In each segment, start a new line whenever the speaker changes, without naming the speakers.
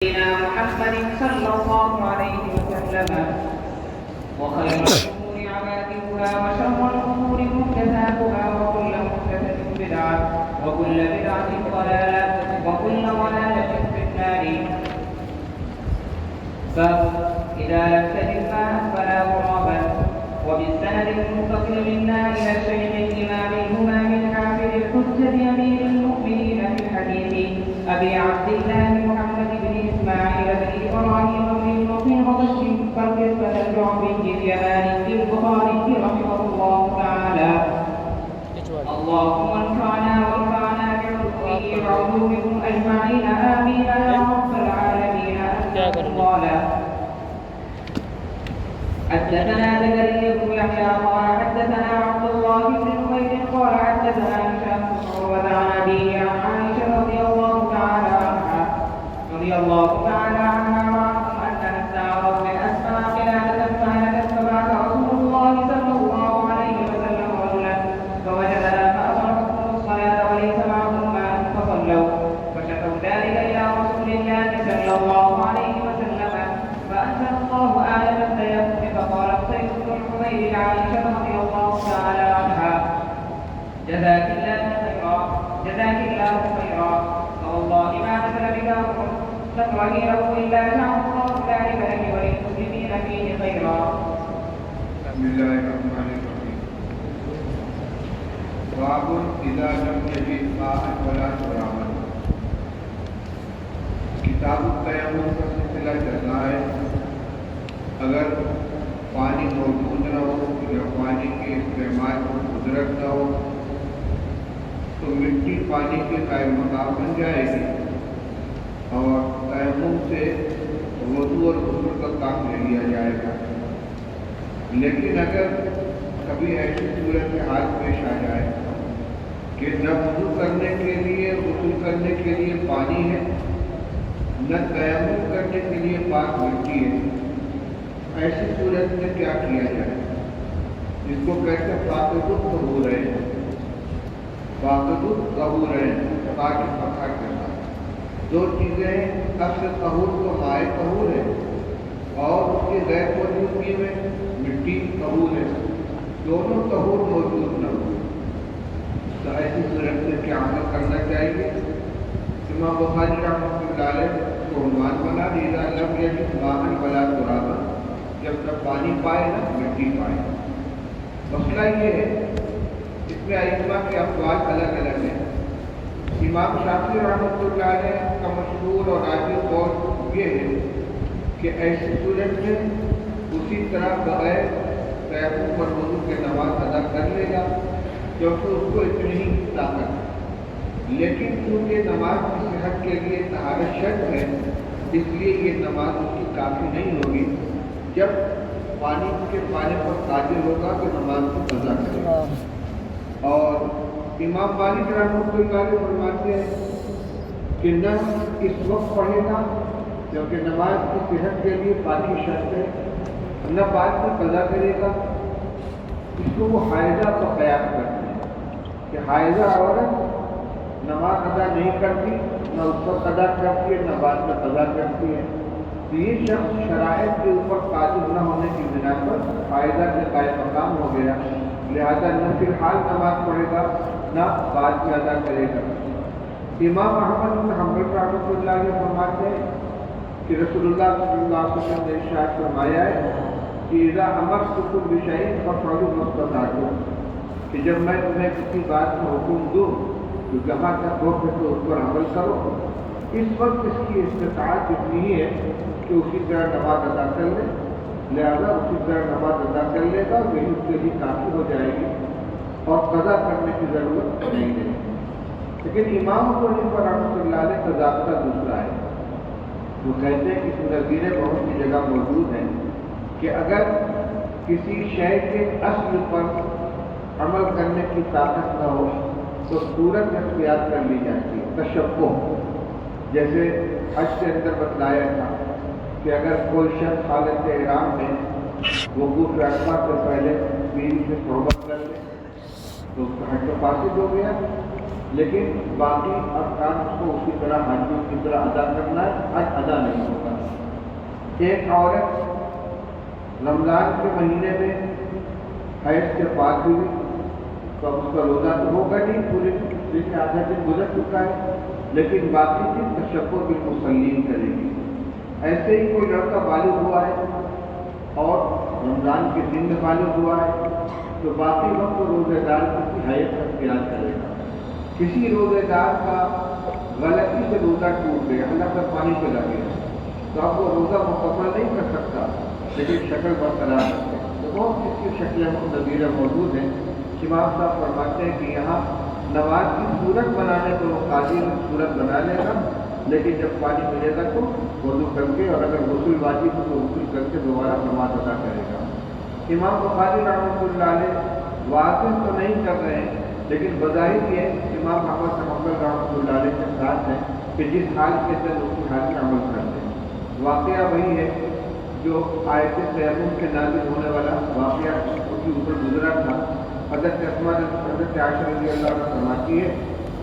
محمد صلى الله عليه وسلم وخير الأمور عبادها وشر الأمور محدثاتها وكل محدثة بدعة وكل بدعة ضلالة وكل ضلالة في النار. فإذا لم تجد ماء فلا غرابا. وبالسند المتصل منا إلى الشيخ الإمام الهمام الحافظ الحجة أمير المؤمنين في الحديث أبي عبد الله محمد بن إسماعيل بن إبراهيم بن المغيرة فقد الجعفي اليماني البخاري رحمه الله تعالى. اللهم انفعنا وانفعنا بعلومه وعلومكم أجمعين آمين يا رب العالمين. قال حدثنا زكريا بن يحيى قال حدثنا عبد الله بن نمير قال حدثنا هشام بن عروة عن أبيه عن عائشة رضي الله تعالى عنها وعنهم أنها استعارت من أسماء قلادة فهلكت فبعث رسول الله صلى الله عليه وسلم رجلا فوجدها فأمرتهم الصلاة وليس معهم ماء فصلوا فشكوا ذلك إلى رسول الله صلى الله عليه وسلم فأنزل الله آية التيمم فقال قتيبة بن حمير عائشة رضي الله تعالى عنها جزاك الله خيرا فوالله ما نزل بك أمر تكرهينه إلا جعل الله ذلك لك وللمسلمين فيه خيرا.
بسم الله الرحمن الرحيم. باب إذا لم يجد ماء ولا شرابا. کتاب التیمم کا سلسلہ چل رہا ہے. اگر پانی موجود نہ ہو یا پانی کے استعمال کو قدرت نہ ہو تو مٹی پانی کے قائم مقام بن جائے گی اور تیمم سے وضو اور غسل کا کام لے لیا جائے گا. لیکن اگر کبھی ایسی صورت میں حال پیش آ جائے کہ نہ وضو کرنے کے لیے غسل کرنے کے لیے پانی ہے نہ تیمم کرنے کے لیے پاک مٹی ہے، ایسی صورت میں کیا کیا جائے؟ جس کو کہتے ہیں فاقد الطہور ہے. فاقد الطہور ہے پاک پکا کرنا. دو چیزیں اصل طہور تو مائع طہور ہے اور اس کی غیر موجودگی میں مٹی طہور ہے. دونوں طہور موجود نہ ہو تو ایسی صورت میں کیا عمل کرنا چاہیے؟ امام بخاری رحمۃ اللہ علیہ کو عنوان بنا اذا لم یجد ماء ولا ترابا، جب تک پانی پائے نہ مٹی پائے. مسئلہ یہ ہے اس میں ائمہ کے اقوال الگ الگ ہیں. امام شافعی رحمۃ اللہ علیہ کا مشہور اور راجح قول یہ ہے کہ ایسی صورت میں اسی طرح بغیر تیمم اور وضو کے نماز ادا کر لے گا کیونکہ اس کو اتنی ہی طاقت ہے. لیکن کیونکہ نماز کی صحت کے لیے طہارت شرط ہے اس لیے یہ نماز اس کی کافی نہیں ہوگی. جب پانی کے پانے پر قادر ہوگا تو نماز کو قضا کرے گا. اور امام مالک رحمۃ اللہ علیہ فرماتے ہیں کہ نہ اس وقت پڑھے گا کیونکہ نماز کی صحت کے لیے پانی شرط ہے، نہ بعد میں قضا کرے گا. اس کو وہ حائضہ کا قیاس کرتے ہیں کہ حائضہ عورت نماز ادا نہیں کرتی، نہ اس پر قضا کرتی ہے نہ بعد میں قضا کرتی ہے. تو یہ شخص شرائط کے اوپر قادر نہ ہونے کی بنا پر حائضہ کے قائم مقام ہو گیا، لہذا نہ فی الحال نماز پڑھے گا نہ بعد میں ادا کرے گا. امام احمد بن حنبل رحمۃ اللہ علیہ فرماتے ہیں کہ رسول اللہ صلی اللہ علیہ وسلم نے ارشاد فرمایا ہے کہ اذا امرتکم بشیء فافعلوا ما استطعتم، کہ جب میں تمہیں کسی بات کا حکم دوں تو جہاں تک ہو سکے اس پر عمل کرو. اس وقت اس کی استطاعت اتنی ہی ہے کہ اسی طرح نماز ادا کر لے، لہذا اسی طرح نماز ادا کر لے گا، وہی اس کے لیے کافی ہو جائے گی اور قضا کرنے کی ضرورت نہیں ہے. لیکن امام ابو حنیفہ رحمۃ اللہ علیہ کا ضابطہ دوسرا ہے. وہ کہتے ہیں کہ نظیریں بہت سی جگہ موجود ہیں کہ اگر کسی شے کے اصل پر عمل کرنے کی طاقت نہ ہو تو صورت اختیار کر لی جاتی ہے. تشبہ جیسے حج کے اندر بتلایا تھا کہ اگر کوئی شخص حالت احرام میں وقوف عرفہ سے پہلے بیوی سے صحبت کر لے تو اس کا حج تو فاسد ہو گیا. لیکن باقی ارکان کو اسی طرح حاجیوں کی طرح ادا کرنا ہے، حج ادا نہیں ہوگا۔ ایک عورت رمضان کے مہینے میں حیض سے پاک ہوئی تو اب اس کا روزہ تو ہوگا نہیں، پورے دن آدھا دن گزر چکا ہے، لیکن باقی دن تشبہ بالمصلین کرے گی۔ ایسے ہی کوئی لڑکا بالغ ہوا ہے اور رمضان کے دن میں بالغ ہوا ہے تو باقی وقت روزے دار کی حیثیت کا اختیار کرے گا۔ کسی روزے دار کا غلطی سے روزہ ٹوٹ گیا، اللہ کا پانی چلا گیا تو اب وہ روزہ مکمل نہیں کر سکتا، لیکن شکل برقرار رکھے۔ تو بہت کسی شکلیں نظیرہ موجود ہیں۔ امام صاحب فرماتے ہیں کہ یہاں نماز کی صورت بنانے کو وہ قاضی صورت بنا لے گا، لیکن جب پانی ملے گا تو وضو کر کے، اور اگر غسل واجب ہو تو غسل کر کے دوبارہ نماز ادا کرے گا۔ امام بخاری رحمۃ اللہ علیہ واضح تو نہیں کر رہے ہیں، لیکن بظاہر یہ امام محمد بن حنبل رحمۃ اللہ علیہ کے ساتھ ہیں کہ جس حال کے اندر اس کی حال میں عمل کرتے ہیں۔ واقعہ وہی ہے جو آیت تیمم کے نازل ہونے والا واقعہ اس کے اوپر گزرا تھا۔ حضرت عائشہ رضی اللہ عنہ فرماتی ہے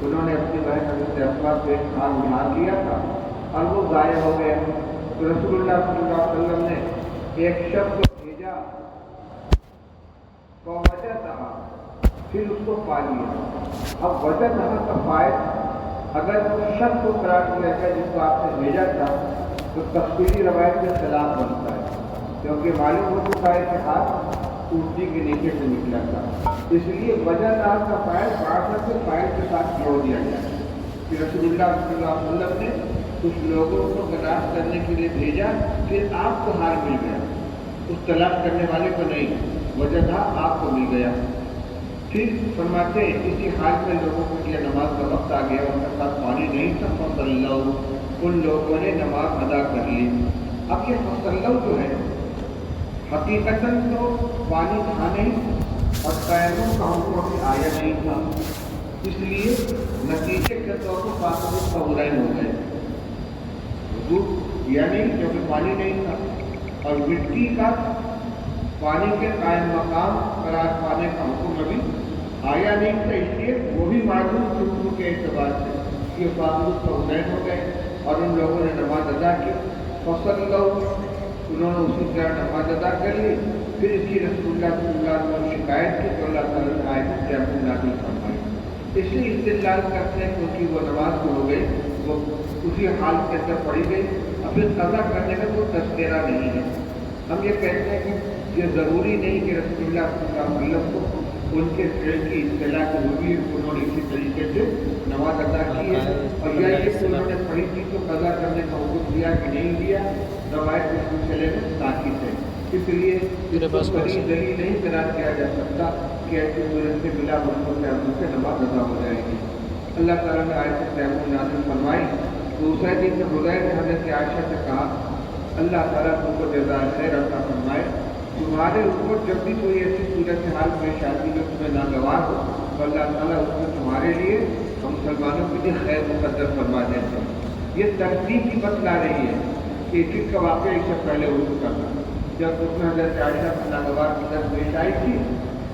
انہوں نے اپنی بہن حضرت اسماء سے ہاتھ ادھار لیا تھا اور وہ ضائع ہو گئے، تو رسول اللہ صلی اللہ علیہ وسلم نے ایک شخص کو بھیجا، فوجدہا، پھر اس کو پا لیا۔ اب وجدہا کا فائد اگر اس شخص کو قرار دیا گیا جس کو آپ نے بھیجا تھا تو تفصیلی روایت کے خلاف بنتا ہے، کیونکہ معلوم ہو چکا ہے کہ ہاتھ کرسی کے نیچے سے نکلا تھا، اس لیے وجہ دار کا فائل بارہ سے فائل کے ساتھ جوڑ دیا گیا کہ رسول اللہ صلی اللہ علیہ وسلم نے کچھ لوگوں کو تلاش کرنے کے لیے بھیجا، پھر آپ کو ہار مل گیا، اس تلاش کرنے والے کو نہیں، وجہ تھا آپ کو مل گیا۔ پھر فرماتے ہیں اسی حال میں لوگوں کو کیا نماز کا وقت آ گیا، ان کے پاس پانی نہیں تھا، فصلوا، ان لوگوں نے نماز ادا کر لی۔ اب یہ فصلوا جو ہے حقیقتاً تو پانی تھا نہیں اور تیمم کا حکم ابھی آیا نہیں تھا، اس لیے نتیجے کے طور پر فاصلے طہورین ہو گئے، وضو یعنی کیونکہ پانی نہیں تھا، اور مٹی کا پانی کے قائم مقام قرار پانے کا حکم ابھی آیا نہیں تھا، اس لیے وہ بھی معلوم حکم کے اعتبار سے یہ فاصلے طہورین ہو گئے اور ان لوگوں نے نماز ادا کی۔ فصلوا، انہوں نے اسی طرح نماز ادا کر لی۔ پھر اس کی رسول اللہ صلی اللہ علیہ وسلم شکایت کی تو اللہ تعالیٰ نے آیت تیمم نازل فرمائی۔ اس لیے استدلال کرتے ہیں کیونکہ وہ نماز جو ہو گئی وہ اسی حال کے اندر پڑھی گئی، اب پھر قضا کرنے کا کوئی تذکرہ نہیں ہے۔ ہم یہ کہتے ہیں کہ یہ ضروری نہیں کہ رسول اللہ صلی اللہ علیہ وسلم کو ان کے فعل کی اطلاع کی ہوگی، انہوں نے اسی طریقے سے نماز ادا کی ہے، اور یا یہ کہ انہوں نے پڑھی تھی تو قضا کرنے کا حکم دیا کہ نہیں دیا، روایت کے سلسلے میں ساکت ہے، اس لیے اس کو صحیح دلیل نہیں قرار کیا جا سکتا کہ ایسی صورت سے بلا برسوں سے نماز ادا ہو جائے گی۔ اللہ تعالیٰ نے آیت تیمم نازل فرمائی، دوسرے دن میں حضیر نے حضرت عائشہ سے کہا اللہ تعالیٰ تم کو جزائے خیر عطا فرمائے، تمہارے اوپر جب بھی کوئی ایسی صورت حال پیش آتی جو تمہیں ناگوار ہو تو اللہ تعالیٰ اس میں تمہارے لیے ہم مسلمانوں کے لیے خیر مقدر فرما دیتے ہیں۔ یہ ترتیب کی بتلا رہی ہے کہ ایک کا واقعہ اس سے پہلے ہو چکا تھا، جب اس میں حضرت عائشہ کی ناگوار قدر پیش آئی تھی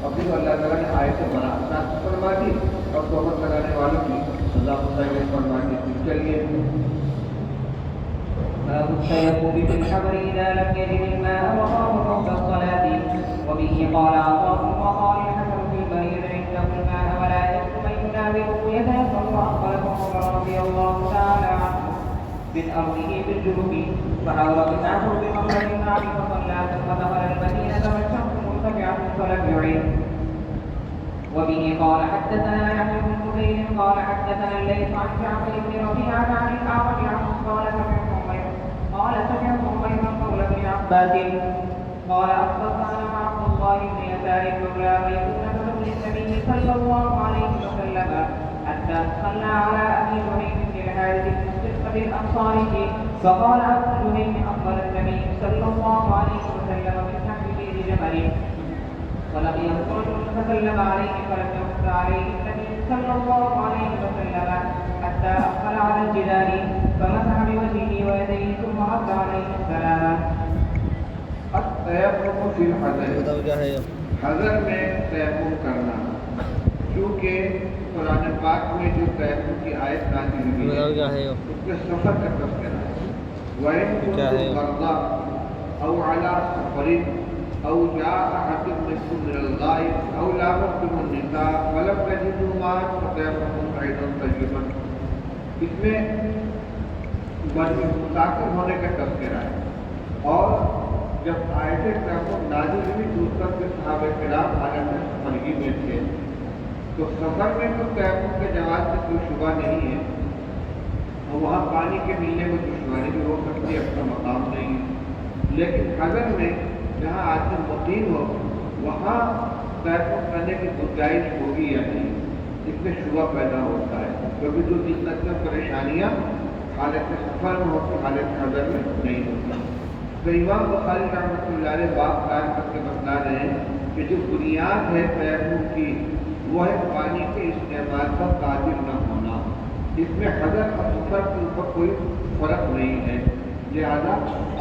اور پھر اللہ تعالیٰ نے آیت برات فرما دی اور توبہ کرانے والوں کی سزا متعین فرما دی۔ چلیے
باب التيمم في الحضر إذا لم يجد الماء وقام فوق الصلاة. وبه قال عطاء وقال الحسن في المريض عنده الماء ولا يجد من يناوله يتيمم وأخبره عمر رضي الله تعالى عنه من أمره بالجنوب فحاول بالنعم بمخرج النار فصلى ثم دخل المدينة والشمس مرتفعة فلم يعد. وبه قال حدثنا يحيى بن بكير قال حدثنا الليث عن جعفر بن ربيعة عن الأعرج عنه قال سمعت عميرا قول ابن عباس قال أخبرنا عن عبد الله بن يسار مولى ميمونة بن النبي صلى الله عليه وسلم حتى صلى على أبي جهيم بن الحارث بن الأنصاري فقال أبو جهيم أخبر النبي صلى الله عليه وسلم من نحو بئر جمل ولقيه رجل فسلم عليه فلم يرد عليه النبي صلى الله عليه وسلم حتى أقبل على الجدار فمسح بوجهه ويديه ثم رد عليه السلام.
التیمم فی الحضر، حضر میں تیمم کرنا، چونکہ قرآن پاک میں جو تیمم کی آیت نازل ہوئی ہے اس میں سفر کا تذکرہ ہے. وَإِن كُنتُمْ مَرْضَىٰ أَوْ عَلَىٰ سَفَرٍ أَوْ جَاءَ أَحَدٌ مِّنكُم مِّنَ الْغَائِطِ أَوْ لَامَسْتُمُ النِّسَاءَ فَلَمْ تَجِدُوا مَاءً فَتَيَمَّمُوا صَعِيدًا طَيِّبًا. اس میں مسافر ہونے کا تذکرہ ہے. اور جب آیت تیمم نازل ہوئی تو اس وقت صحابہ کرام حالت سفرگی میں تھے. تو سفر میں تو تیمم کے جواز سے کوئی شبہ نہیں ہے، اور وہاں پانی کے ملنے میں دشواری بھی ہو سکتی ہے، اپنا مقام نہیں ہے. لیکن حضر میں جہاں آدمی مقیم ہو وہاں تیمم کرنے کی گنجائش ہوگی یا نہیں، اس میں شبہ پیدا ہوتا ہے، کیونکہ جو جتنا پریشانیاں حالت سفر میں ہوتی حالت حضر میں نہیں ہوتی. تو امام بخاری رحمۃ اللہ علیہ باب قائم کر کے بتلا رہے ہیں کہ جو بنیاد ہے تیمم کی وہ ہے پانی کے استعمال پر قادر نہ ہونا. اس میں حضر اور سفر کے اوپر کوئی فرق نہیں ہے. لہذا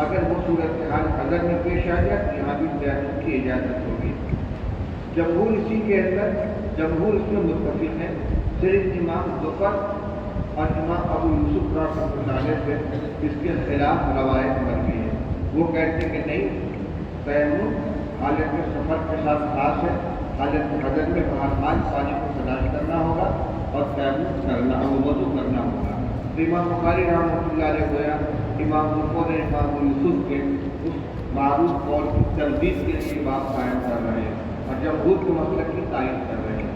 اگر وہ صورتحال حضر میں پیش آ جائے تو یہاں بھی تیمم کی اجازت ہوگی. جمہور اسی کے اندر جمہور اس میں متفق ہیں. صرف امام ظفر اور امام ابو یوسف رحمۃ اللہ علیہ سے اس کے خلاف روایت مروی ہے. وہ کہتے ہیں کہ نہیں، تیمم حالت سفر کے ساتھ خاص ہے. حالت حضر میں بہرحال پانی کو تلاش کرنا ہوگا اور تیمم کرنا وضو کرنا ہوگا. تو امام بخاری رحمۃ اللہ علیہ گویا امام ظفر نے امام یوسف کے اس معروف قول کی تردید کے لیے بات قائم کر رہے ہیں اور جمہور کے مسئلے کی تعین کر رہے ہیں.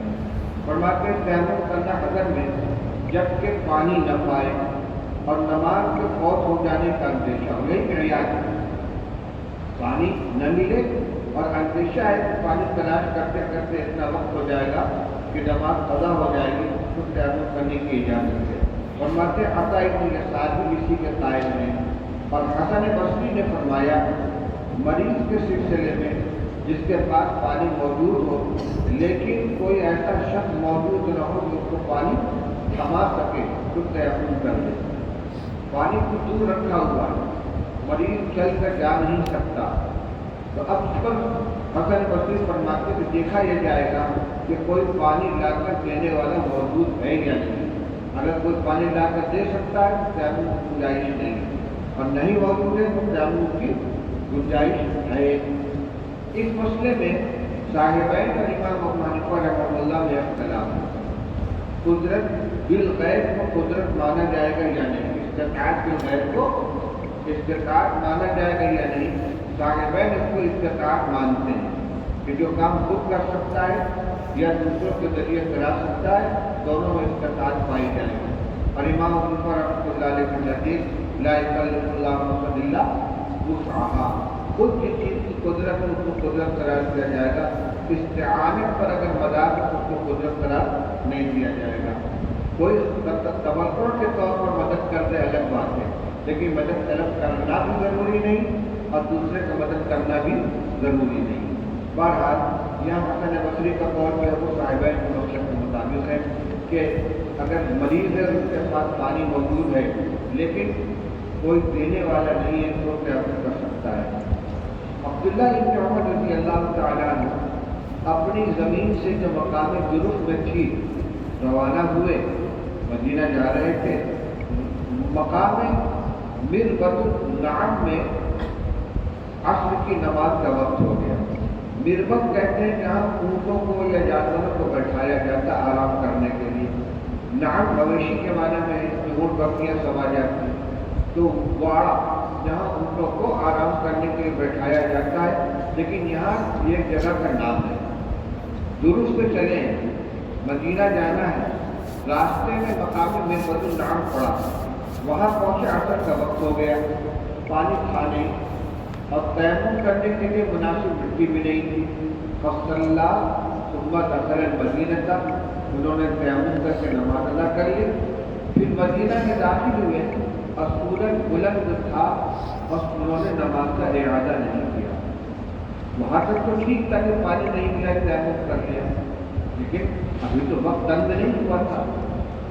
فرماتے ہیں تیمم کرنا حضر میں جب کہ پانی نہ پائے اور نماز کے فوت ہو جانے کا اندیشہ ہو. یہی معیار ہے، پانی نہ ملے اور اندیشہ ہے کہ پانی تلاش کرتے کرتے اتنا وقت ہو جائے گا کہ نماز قضا ہو جائے گی تو تیمم کرنے کی اجازت ہے. فرماتے ہیں عطا ابن یسار بھی اسی کے قائل ہیں. اور حسن بصری نے فرمایا مریض کے سلسلے میں جس کے پاس پانی موجود ہو لیکن کوئی ایسا شخص موجود نہ ہو جو اس کو پانی تھما سکے تو تیمم کر لے. پانی کو دور رکھا ہوا ہے، مریض چل کر جا نہیں سکتا، تو اب اس پر حسن بصری فرماتے کہ دیکھا یہ جائے گا کہ کوئی پانی لا کر دینے والا موجود ہے یا نہیں. اگر کوئی پانی لا کر دے سکتا ہے تو تیمم کی گنجائش نہیں، اور نہیں موجود ہے تو تیمم کی گنجائش ہے. اس مسئلے میں صاحبین اور امام ابو حنیفہ رحمۃ اللہ میں اختلاف ہے. قدرت بالغیب کو قدرت مانا جائے گا یا نہیں، استطاعت بالغیب کو استطاعت مانا جائے گا یا نہیں. صاحبین اس کو استطاعت مانتے ہیں کہ جو کام خود کر سکتا ہے یا دوسروں کے ذریعے کرا سکتا ہے دونوں میں استطاعت پائی جائے گی. اور امام ابو حنیفہ رحمۃ اللہ علیہ کی حدیث لا یکلف اللہ نفسا الا وسعها، خود جس چیز کی قدرت ہے اس کو قدرت قرار دیا جائے گا. استعانت پر اگر مدار ہے اس کو قدرت قرار نہیں دیا جائے گا. کوئی تبرع کے طور پر مدد کر دے الگ بات ہے، لیکن مدد طلب کرنا بھی ضروری نہیں اور دوسرے کو مدد کرنا بھی ضروری نہیں. بہرحال یہاں حسن بصری کا قول جو ہے وہ صاحبین کے مقصد کے مطابق ہے کہ اگر مریض ہے اس کے پاس پانی موجود ہے لیکن کوئی دینے والا نہیں ہے تو تیمم کر سکتا ہے. عبداللہ ابن عمر رضی اللہ تعالیٰ عنہ اپنی زمین سے جو مقام جرف میں تھی روانہ ہوئے، مدینہ جا رہے تھے. مقام مربط النعم میں عصر کی نماز کا وقت ہو گیا. مربط کہتے ہیں جہاں اونٹوں کو یا جانوروں کو بیٹھایا جاتا آرام کرنے کے لیے. نعم مویشی کے معنی میں اونٹ بکریاں سوا جاتی ہیں. تو واڑا جہاں اونٹوں کو آرام کرنے کے لیے بیٹھایا جاتا ہے، لیکن یہاں یہ جگہ کا نام ہے. درست چلیں، مدینہ جانا ہے، راستے میں مقام مربط النعم پڑا، وہاں پہنچے عصر کا وقت ہو گیا، پانی کھانے اور تیمم کرنے کے لیے مناسب مٹی بھی نہیں تھی. فصلى ثم دخل المدینہ، انہوں نے تیمم کر کے نماز ادا کر لی. پھر مدینہ میں داخل ہوئے اور سورج بلند تھا اور انہوں نے نماز کا اعادہ نہیں کیا. وہاں تک تو ٹھیک تھا کہ پانی نہیں ملا تیمم کر لیا، لیکن ابھی تو وقت تنگ نہیں ہوا تھا.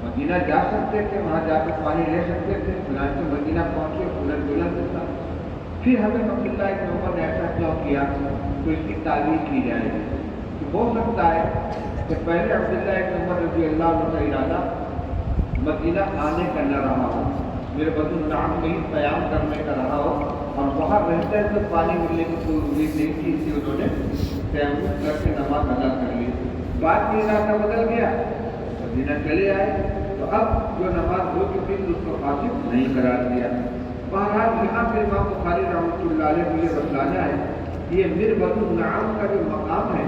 مدینہ جا سکتے تھے، وہاں جا کر پانی لے سکتے تھے. چنانچہ مدینہ پہنچے، سورج بلند تھا. پھر ہمیں عبداللہ ابن عمر نے ایسا کیوں کیا تو اس کی تعبیر کی جائے گی کہ ہو سکتا ہے کہ پہلے عبداللہ ابن عمر رضی اللہ عنہ کا ارادہ مدینہ آنے کا نہ رہا ہو، میرے بدن النعام میں ہی قیام کرنے کا رہا ہو، اور وہاں رہتے تو پانی ملنے کی کوئی امید نہیں تھی، اس لیے انہوں نے تیمم کر کے نماز ادا کر لی۔ بعد میں ارادہ بدل گیا، مدینہ چلے آئے، تو اب جو نماز ہو چکی تھی اس کو حاصل نہیں قرار دیا۔ بہرحال یہاں پہ امام بخاری رحمۃ اللہ علیہ کو یہ بتلانا ہے کہ یہ مربد النعام کا جو مقام ہے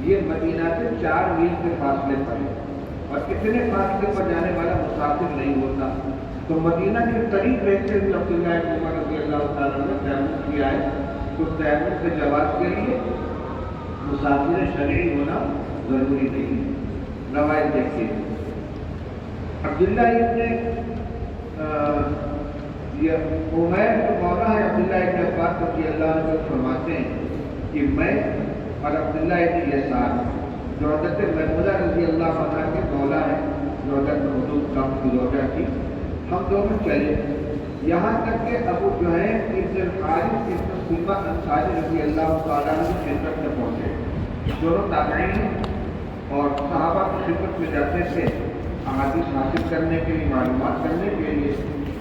یہ مدینہ سے 4 میل کے فاصلے پر ہے، اور اتنے فاصلے پر جانے والا مسافر نہیں ہوتا، تو مدینہ کے قریب رہتے ہوئے عبداللہ ابن عمر رضی اللہ تعالیٰ نے تیمم کیا ہے، تو تیمم کے جواز کے لیے مسافر شرعی ہونا ضروری نہیں ہے۔ روایت دیکھیے، عبداللہ ابن یہ عمیر جو مولا ہے عبداللہ ابن عباس رضی اللہ عنہ فرماتے ہیں کہ میں اور عبداللہ ابن یسار جو حضرت میمونہ رضی اللہ عنہ کے مولا ہے، جو حضرت حضور کا زوجہ تھی، ہم دونوں چلے یہاں تک کہ ابو جہیل ابن الحارث ابن سلمہ انصاری رضی اللہ تعالیٰ عنہ کی خدمت میں پہنچے۔ دونوں تابعین ہیں اور صحابہ کی خدمت میں جاتے تھے احادیث حاصل کرنے کے لیے، معلومات کرنے کے لیے،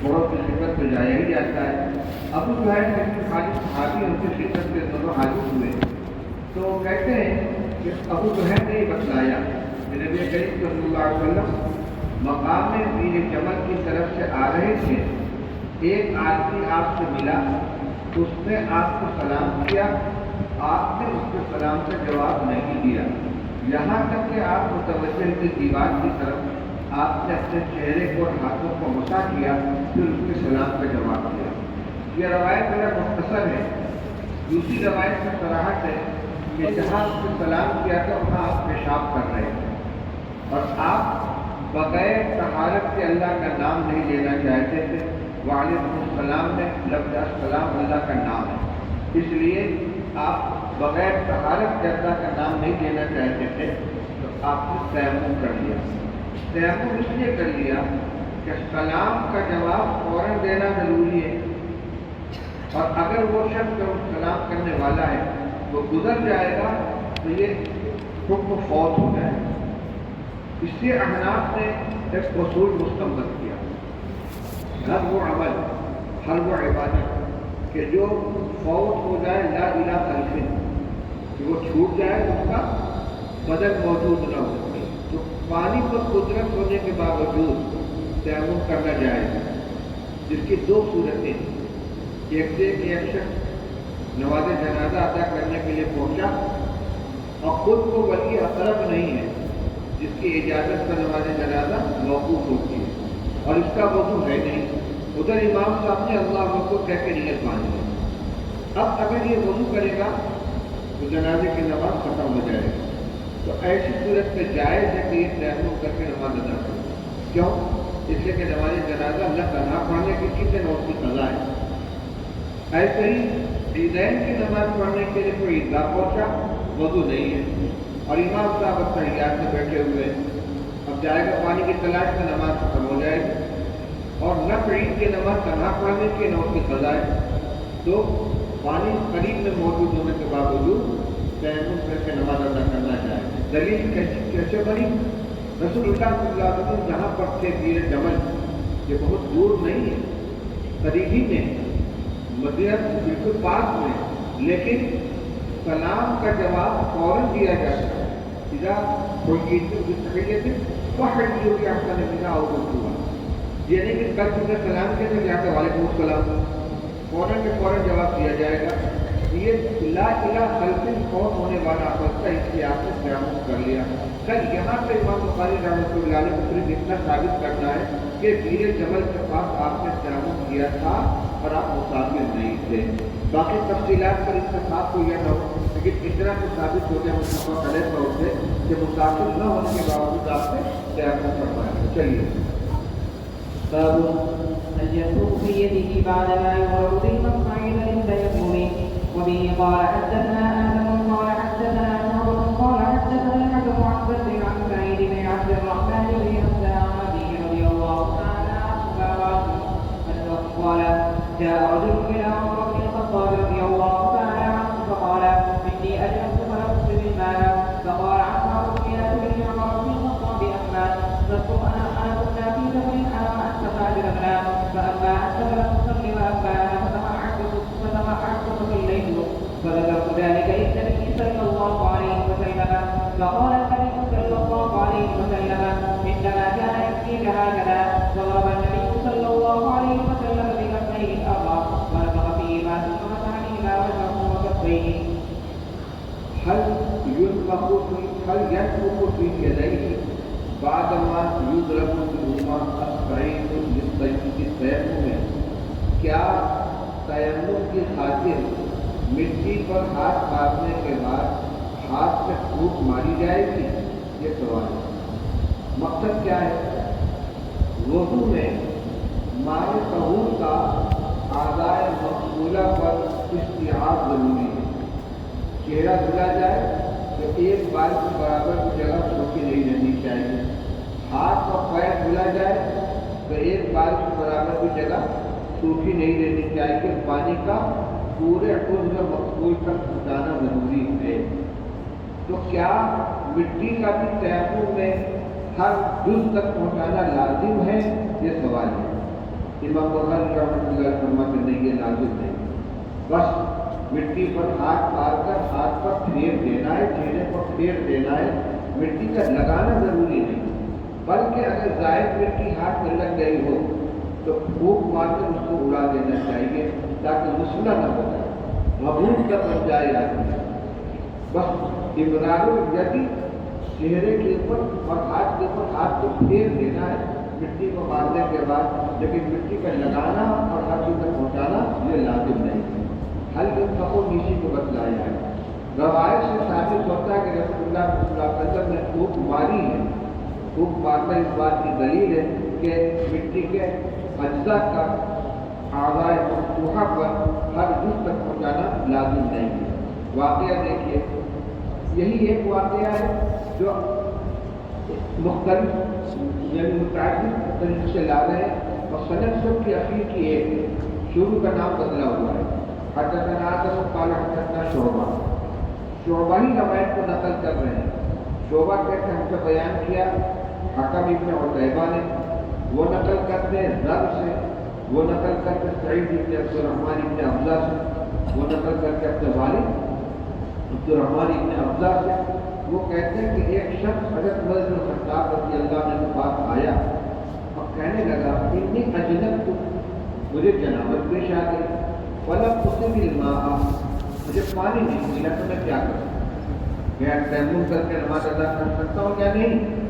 بہت کی خدمت میں جایا ہی جاتا ہے۔ ابو جہیل ابن الحارث صحابی ان کی خدمت میں دونوں حاضر ہوئے، تو کہتے ہیں کہ ابو جہیل نے یہ بتلایا کہ نبی کریم صلی اللہ علیہ وسلم مقام بیر جمل کی طرف سے آ رہے تھے، ایک آدمی آپ سے ملا، اس نے آپ کو سلام کیا، آپ نے اس کے سلام کا جواب نہیں دیا، یہاں تک کہ آپ متوجہ کی دیوار کی طرف آپ نے اپنے چہرے کو اور ہاتھوں کو مسا کیا، پھر اس کے سلام کا جواب دیا۔ یہ روایت میرا مختصر ہے۔ دوسری روایت میں صراحت ہے کہ جہاں اس نے سلام کیا تھا وہاں آپ پیشاب کر رہے تھے اور آپ بغیر طہارت کے اللہ کا نام نہیں لینا چاہتے تھے۔ وعلیکم السلام میں لفظ السلام اللہ کا نام ہے، اس لیے آپ بغیر طہارت کے اللہ کا نام نہیں لینا چاہتے تھے، تو آپ نے تیمم کر لیا۔ تیمم اس لیے کر لیا کہ سلام کا جواب فوراً دینا ضروری ہے، اور اگر وہ شخص جو سلام کرنے والا ہے وہ گزر جائے گا تو یہ حکم فوت ہو جائے گا۔ اس سے احناف نے ایک اصول مستمد کیا، ہر وہ عمل، ہر وہ عبادت کہ جو فوت ہو جائے لا الہ خلف، کہ وہ چھوٹ جائے اس کا بدل موجود نہ ہو، تو پانی پر قدرت ہونے کے باوجود تیمم کرنا جائے، جس کی 2 صورتیں، ایک سے ایک شخص نماز جنازہ ادا کرنے کے لیے پہنچا اور خود کو ولی اقرب نہیں ہے جس کی اجازت پر نماز جنازہ موقوف ہوتی ہے اور اس کا وضو ہے نہیں، ادھر امام صاحب نے اللہ اکبر کہہ کے نیت باندھ لی، اب اگر یہ وضو کرے گا تو جنازے کی نماز ختم ہو جائے گی، تو ایسی صورت میں جائز ہے کہ یہ تیمم کر کے نماز ادا کرے۔ کیوں؟ اس لیے کہ نماز جنازہ نہ تنہا پڑھنے کی چیز ہے نہ اس کی قضا ہے۔ ایسے ہی عیدین کی نماز پڑھنے کے لیے کوئی عیدگاہ پہنچا، وضو نہیں ہے اور امام صاحب تحیات میں بیٹھے ہوئے، اب جائے گا پانی کی تلاش میں، نماز ختم ہو جائے گی، اور نہ عید کی نماز تنہا پڑھنے کی نہ اس کی قضا ہے، تو پانی قریب میں موجود ہونے کے باوجود تیمم کر کے نماز ادا کرنا چاہیے۔ دلیل کیسے بنی؟ رسول اللہ صلی اللہ علیہ وسلم جہاں پر تھے بیر جمل، یہ بہت دور نہیں ہے، قریب ہی میں، مدینہ بالکل پاس میں، لیکن سلام کا جواب فوراً دیا جاتا ہے۔ اذا حییتم بتحیۃ فحیوا باحسن منھا او ردوها، یہ نہیں کہ کل تم نے سلام کیا تو کیا کہ وعلیکم السلام، فوراً کے فوراً جواب دیا جائے گا۔ یہ لا الہ خلف فوت ہونے والا عمل، اس لیے آپ نے تیمم کر لیا۔ کل یہاں پہ امام بخاری رحمۃ اللہ علیہ کو صرف اتنا ثابت کرنا ہے کہ بیر جمل کے پاس آپ نے تیمم کیا تھا اور آپ مسافر نہیں تھے، باقی تفصیلات پر اتفاق کو یہ نہ ہو، لیکن اتنا تو ثابت ہو گیا متفق علیہ طور سے کہ مسافر نہ ہونے کے باوجود آپ نے تیمم کروایا۔ چلیے،
باب اليسوع في يده بعدما يغرق بالمصعد للتيمم. وبه قال حدثنا آدم قال حدثنا شعبة قال حدثنا الحكم عن بدر عن سعيد بن عبد الرحمن بن حمزة عن أبيه رضي الله تعالى عنه أنه قال جاء رجل إلى عمر بن الخطاب رضي الله تعالى عنه فقال إني أجلس فلست بالماء، فقال عمار إلى فقال النبي صلى الله عليه وسلم إنما كان يكفيك هكذا. وضرب النبي صلى الله عليه وسلم بكفيه الأرض ونفخ فيهما ثم مسح بهما وجهه وكفيه.
هل ينفخ في يديه بعدما يضرب بهما الصعيد للتيمم؟ کیا تیمم کی خاطر مٹی پر ہاتھ مارنے کے بعد ہاتھ سے پھوک ماری جائے گی؟ یہ سوال ہے. مقصد کیا ہے؟ وضو میں ماء طہور کا اعضاء مغسولہ پر استیعاب ضروری ہے. چہرہ دھلا جائے تو ایک بار کے برابر کی جگہ سوکھی نہیں رہنی چاہیے. ہاتھ اور پیر دھلا جائے تو ایک بار کے برابر کی جگہ سوکھی نہیں رہنی چاہیے. پانی کا پورے عضو مقبول تک پہنچانا ضروری ہے. تو کیا مٹی کا بھی تیمم میں ہر جز تک پہنچانا لازم ہے؟ یہ سوال ہے. امام بخاری رحمۃ اللہ فرماتے ہیں یہ لازم نہیں. بس مٹی پر ہاتھ مار کر ہاتھ پر پھیر دینا ہے، چہرے پر پھیر دینا ہے. مٹی کا لگانا ضروری نہیں. بلکہ اگر زائد مٹی ہاتھ میں لگ گئی ہو تو پھوک مار کر اس کو اڑا دینا چاہیے تاکہ مسئلہ نہ ہو جائے، مبہوت نہ بن جائے آدمی. بس ابرار الیدی چہرے کے اوپر اور ہاتھ کے اوپر ہاتھ کو پھیر دینا ہے مٹی کو مارنے کے بعد، لیکن مٹی کا لگانا اور ہر چیز تک پہنچانا یہ لازم نہیں ہے. حل کو نیچے کو بتلایا ہے. روایت سے ثابت ہوتا ہے کہ رسول اللہ صلی اللہ علیہ وسلم نے پھوک ماری ہے. پھوک مارنا اس بات کی دلیل ہے کہ مٹی کے اجزاء کا اعضاء مفتوحہ پر ہر جز تک پہنچانا لازم نہیں ہے. واقعہ دیکھیے، یہی ایک واقعہ ہے جو مختلف یعنی متعدد طریقے سے لا رہے ہیں اور سند سب کی اخیر کی ایک ہے. شروع کا نام بدلا ہوا ہے. حدثنا آدم قال حدثنا شعبہ. شعبہ ہی روایت کو نقل کر رہے ہیں. شعبہ کہتے ہیں ہم سے بیان کیا حکم ابن عتیبہ نے، وہ نقل کرتے ہیں رب سے، وہ نقل کرتے سعید ابن عبد الرحمن ابن افضل سے، وہ نقل کرتے اپنے والد عبد الرحمن ابن افضل سے. وہ کہتے ہیں کہ ایک شخص حضرت عمر بن الخطاب رضی اللہ عنہ کے پاس آیا اور کہنے لگا انی اجنبت، مجھے جنابت پیش آ گئی، فلم اصب الماء، مجھے پانی نہیں ملا تو میں کیا کروں؟ میں تیمم کر کے نماز ادا کر سکتا ہوں یا نہیں؟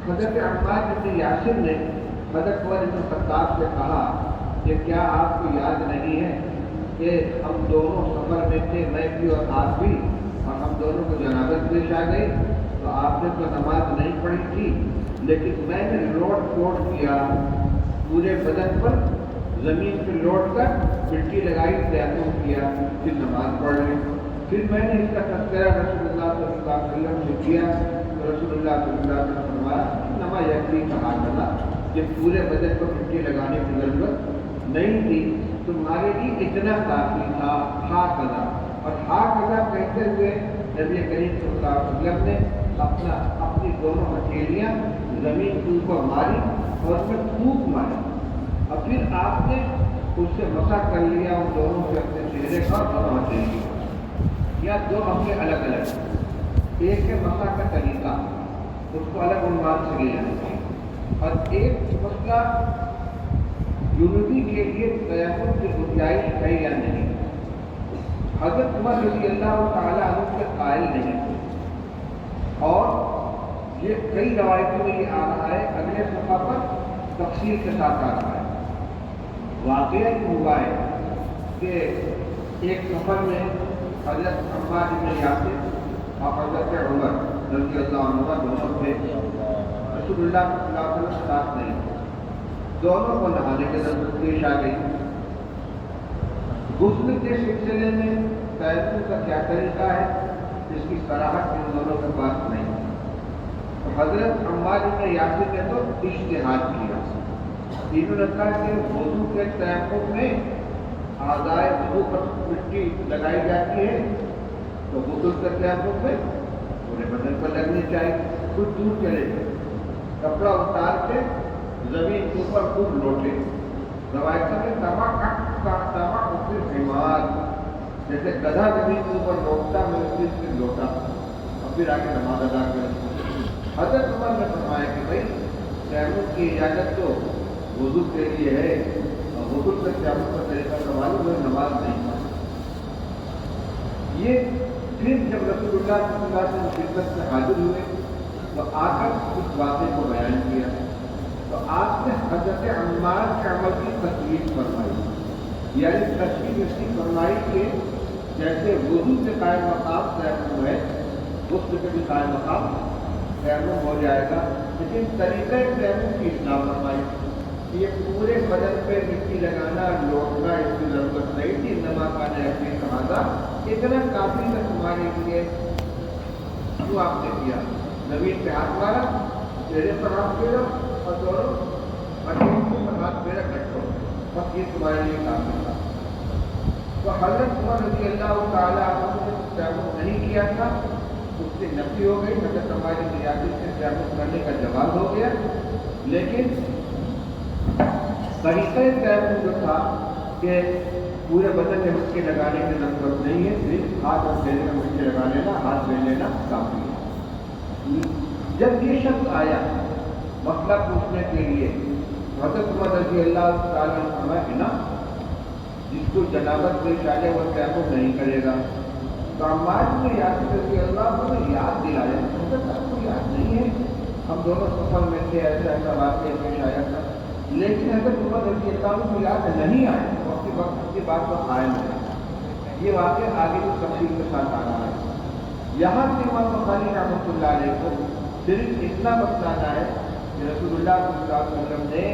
حضرت عمار بن یاسر نے حضرت عمر بن الخطاب سے کہا کہ کیا آپ کو یاد نہیں ہے کہ ہم دونوں سفر میں تھے، میں بھی اور آپ بھی، اور ہم دونوں کو جنابت پیش آ گئی تو آپ نے تو نماز نہیں پڑھی تھی، لیکن میں نے لوٹ پوٹ کیا پورے بدن پر، زمین پہ لوٹ کر مٹی لگائی، تیمم کیا، پھر نماز پڑھ لی. پھر میں نے اس کا تذکرہ رسول اللہ صلی اللہ علیہ وسلم سے کیا تو رسول اللہ صلی اللہ علیہ وسلم نے فرمایا انما یکفی کہا کرنا کہ پورے بدن پر مٹی لگانے کی ضرورت نہیں تھی، تمہارے لیے اتنا کافی تھا. ہا کذا، اور ہا کذا کہتے ہوئے نبی کریم صلی اللہ علیہ وسلم نے اپنی دونوں ہتھیلیاں زمین کے اوپر ماری اور اس میں پھوک ماری، اور پھر آپ نے اس سے مسح کر لیا ان دونوں سے اپنے چہرے کا اور ہتھیلی. یا دو مسئلے الگ الگ، ایک ہے مسح کا طریقہ، اس کو الگ عنوان سے لے جانا چاہیے، اور ایک مسئلہ جنوبی کے لیے تیمم کی گنجائش ہے یا نہیں. حضرت عمر رضی اللہ تعالیٰ عنہ کے قائل نہیں تھے، اور یہ کئی روایتوں میں یہ آ رہا ہے، اگلے صفحہ پر تفصیل کے ساتھ آ رہا ہے. واقعہ یہ ہوا ہے کہ ایک سفر میں حضرت عمار بن یاسر اور حضرت عمر رضی اللہ عنہ دونوں تھے. رسول اللہ صلی اللہ علیہ وسلم ساتھ نہیں تھے. دونوں کو نہانے کی ضرورت پیش آ گئی. غسل کے سلسلے میں تیمم کا کیا طریقہ ہے اس کی صراحت ان دونوں کے پاس نہیں. تو حضرت عمار بن یاسر نے تو اجتہاد کیا. انہوں نے کہا کہ وضو کے تیمم میں اعضاء وضو پر مٹی لگائی جاتی ہے تو غسل کے تیمم میں پورے بدن پر لگنی چاہیے. کچھ دور چلے گئے، کپڑا اتار کے زمین کے اوپر خوب لوٹے. روایتوں میں تمام حمار، جیسے گدھا زمین کے اوپر لوٹتا میں اس سے لوٹا، اور پھر آگے نماز ادا کریں۔ حضرت عمر نے فرمایا کہ بھائی تیمم کی اجازت تو وضو کے لیے ہے، اور وضو سے تیمم کا طریقہ کا معلوم ہے، نماز نہیں پڑھ۔ یہ پھر جب رسول اللہ صلی اللہ علیہ وسلم خدمت میں حاضر ہوئے تو آ کر اس واقعے کو بیان کیا، تو آپ نے حضرت عمار کے عمل کی تصویر فرمائی، یعنی تصویر اس کی فرمائی کہ جیسے وضو سے قائم مقام تیمم ہے، غسل سے بھی قائم مقام تیمم ہو جائے گا، لیکن طریقہ تیمم کی اصلاح فرمائی۔ یہ پورے بدن پہ مٹی لگانا لوٹنا اس کی ضرورت نہیں تھی، نما کا نے کہا اتنا کافی کا تمہارے لیے جو آپ نے کیا، زمین پہ ہاتھ مارا، چہرے پر ہاتھ پھیرا اور دونوں ہڈیوں پر ہاتھ پھیرا کٹو، بس یہ تمہارے لیے کافی تھا۔ تو حضرت عمر رضی اللہ تعالیٰ عنہ نے تیمم نہیں کیا تھا، اس سے نفی ہو گئی، حضرت ہماری ریاست سے تیمم کرنے کا جواز ہو گیا، لیکن طریقہ تیمم جو تھا کہ پورے بدن میں مٹی لگانے کی ضرورت نہیں ہے، صرف ہاتھ اور چہرے میں مٹی لگا لینا، ہاتھ دھو لینا کافی ہے۔ جب یہ شخص آیا مسئلہ پوچھنے کے لیے، حضرت عمر رضی اللہ تعالیٰ عنہ فرمایا نا جس کو جنابت پیش آ جائے وہ تیمم نہیں کرے گا، تو عمار بن یاسر رضی اللہ عنہ نے یاد دلایا، حضرت آپ کو یاد نہیں ہے ہم دونوں سفر میں تھے، ایسا ایسا واقعہ پیش آیا تھا، لیکن حضرت عمر رضی اللہ عنہ کو یاد نہیں آیا، وقت کی بات پر قائم ہے۔ یہ واقعہ آگے کی تفصیل کے ساتھ آ رہا ہے۔ یہاں سے امام بخاری رحمۃ اللہ علیہ کو صرف اتنا بتلانا ہے کہ رسول اللہ صلی اللہ علیہ وسلم نے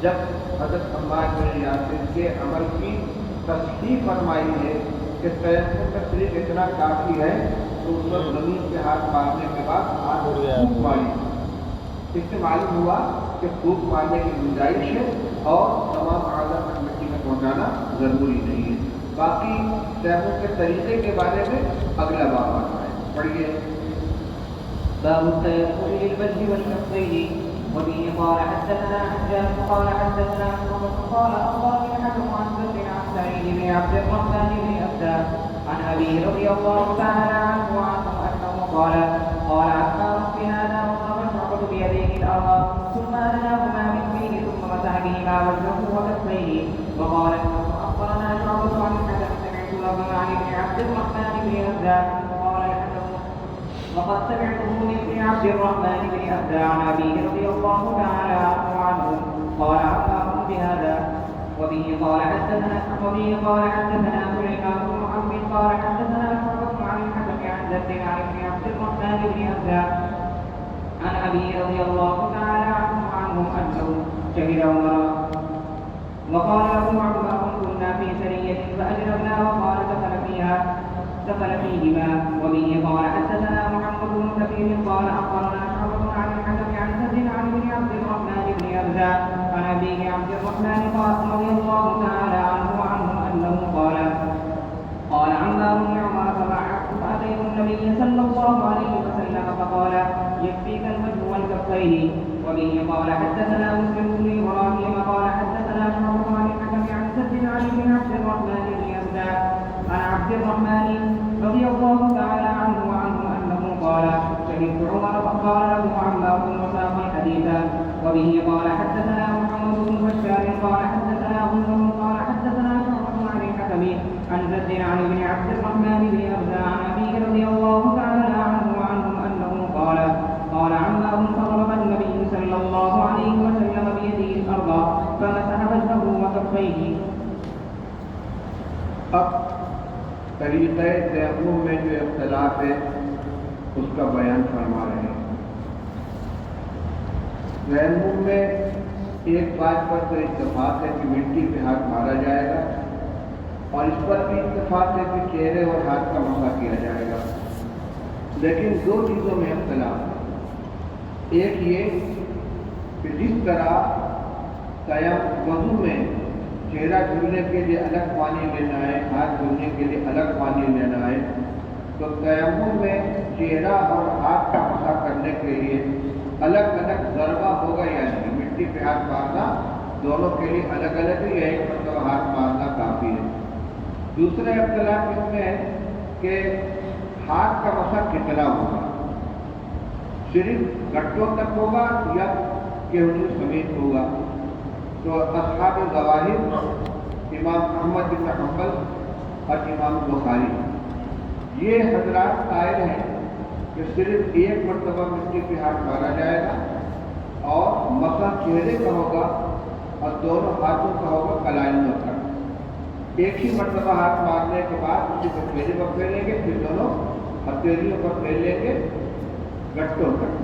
جب حضرت عمار بن یاسر کے عمل کی تصحیح فرمائی ہے کہ تیمم کا صرف اتنا کافی ہے، تو اس وقت زمین پہ ہاتھ مارنے کے بعد ہاتھ پھونک ماری، اس سے معلوم ہوا کہ پھونک مارنے کی گنجائش ہے اور تمام اعضاء تک مٹی میں پہنچانا ضروری نہیں ہے۔ باقی تیمم کے طریقے کے بارے میں اگلا باب آتا ہے، پڑھیے۔
باب التيمم للوجه والكفين. وبه قال حدثنا حجاج قال حدثنا شعبة قال اخبرني الحكم عن بكر عن سعيد بن عبد الرحمن بن أبدا عن ابيه رضي الله تعالى عنه وعنه انه قال عمار في هذا وضرب شعبة بيديه الارض ثم ادناهما من فيه ثم مسح بهما وجهه وكفيه وقال اخبرنا شعبة عن الحكم سمعت له عن ابن عبد الرحمن بن أبدا قال الحكم وقد سمعته من ابن عبد الرحمن بن أبدا عن أبيه رضي الله تعالى عنه قال عمار بهذا. وبه قال حدثنا سليمان بن محمد قال حدثنا شعبة عن الحكم عن زيد عن ابن عبد الرحمن بن أبدا عن أبيه رضي الله تعالى عنه أنه شهد عمر وقال له عمر كنا في سرية فأجربنا وقال دخل فيهما. وبه قال حدثنا محمد بن كثير قال أخبرنا شعبة عن الحكم عن زيد عن ابن عبد الرحمن بن أبدا عن أبيه عبد الرحمن رضي الله تعالى عنه أنه قال عمار بن عمر فأتيت النبي صلى الله عليه وسلم فقال يكفيك الوجه والكفين. وبه قال حدثنا مسلم بن إبراهيم قال حدثنا شعبة عن الحكم عن زيد عن ابن عبد الرحمن بن أبدا عن عبد الرحمن رضي الله تعالى عنه أنه قال شهدت عمر فقال له عمار وساق الحديث. وبه قال حدثنا محمد بن بشار قال حدثنا غندر قال حدثنا شعبة عن الحكم عن زيد عن ابن عبد الرحمن بن أبدا عن أبيه رضي الله تعالى عنه أنه قال عمار فضرب النبي صلى الله عليه وسلم بيده الأرض فمسح وجهه وكفيه.
اب طریقہ تیمم میں جو اختلاف ہے اس کا بیان فرما رہے ہیں۔ تیمم میں ایک بات پر تو اتفاق ہے کہ مٹی پہ ہاتھ مارا جائے گا، اور اس پر بھی اتفاق ہے کہ چہرے اور ہاتھ کا مسح کیا جائے گا، لیکن دو چیزوں میں اختلاف ہے۔ ایک یہ کہ جس طرح وضو میں چہرہ دھلنے کے لیے الگ پانی لینا ہے، ہاتھ دھلنے کے لیے الگ پانی لینا ہے، تو تیمم میں چہرہ اور ہاتھ کا مسح کرنے کے لیے الگ الگ ضربہ ہوگا یا نہیں، مٹی پہ ہاتھ مارنا دونوں کے لیے الگ الگ ہی ہے، ایک مرتبہ ہاتھ مارنا کافی ہے۔ دوسرا اختلاف اس میں ہے کہ ہاتھ کا مسا کتنا ہوگا، صرف گٹوں تک ہوگا یا کیونوں سمیت ہوگا؟ تو اصحاب ظواہر امام احمد بن حنبل اور امام بخاری یہ حضرات قائل ہیں کہ صرف ایک مرتبہ مٹی پہ ہاتھ مارا جائے گا اور مسا چہرے کا ہوگا اور دونوں ہاتھوں کا ہوگا کلائیوں پر۔ ایک ہی مرتبہ ہاتھ مارنے کے بعد اسی کو چہرے پر پھیریں گے، پھر دونوں ہتھیلیوں پر پھیر لیں گے گٹوں پر۔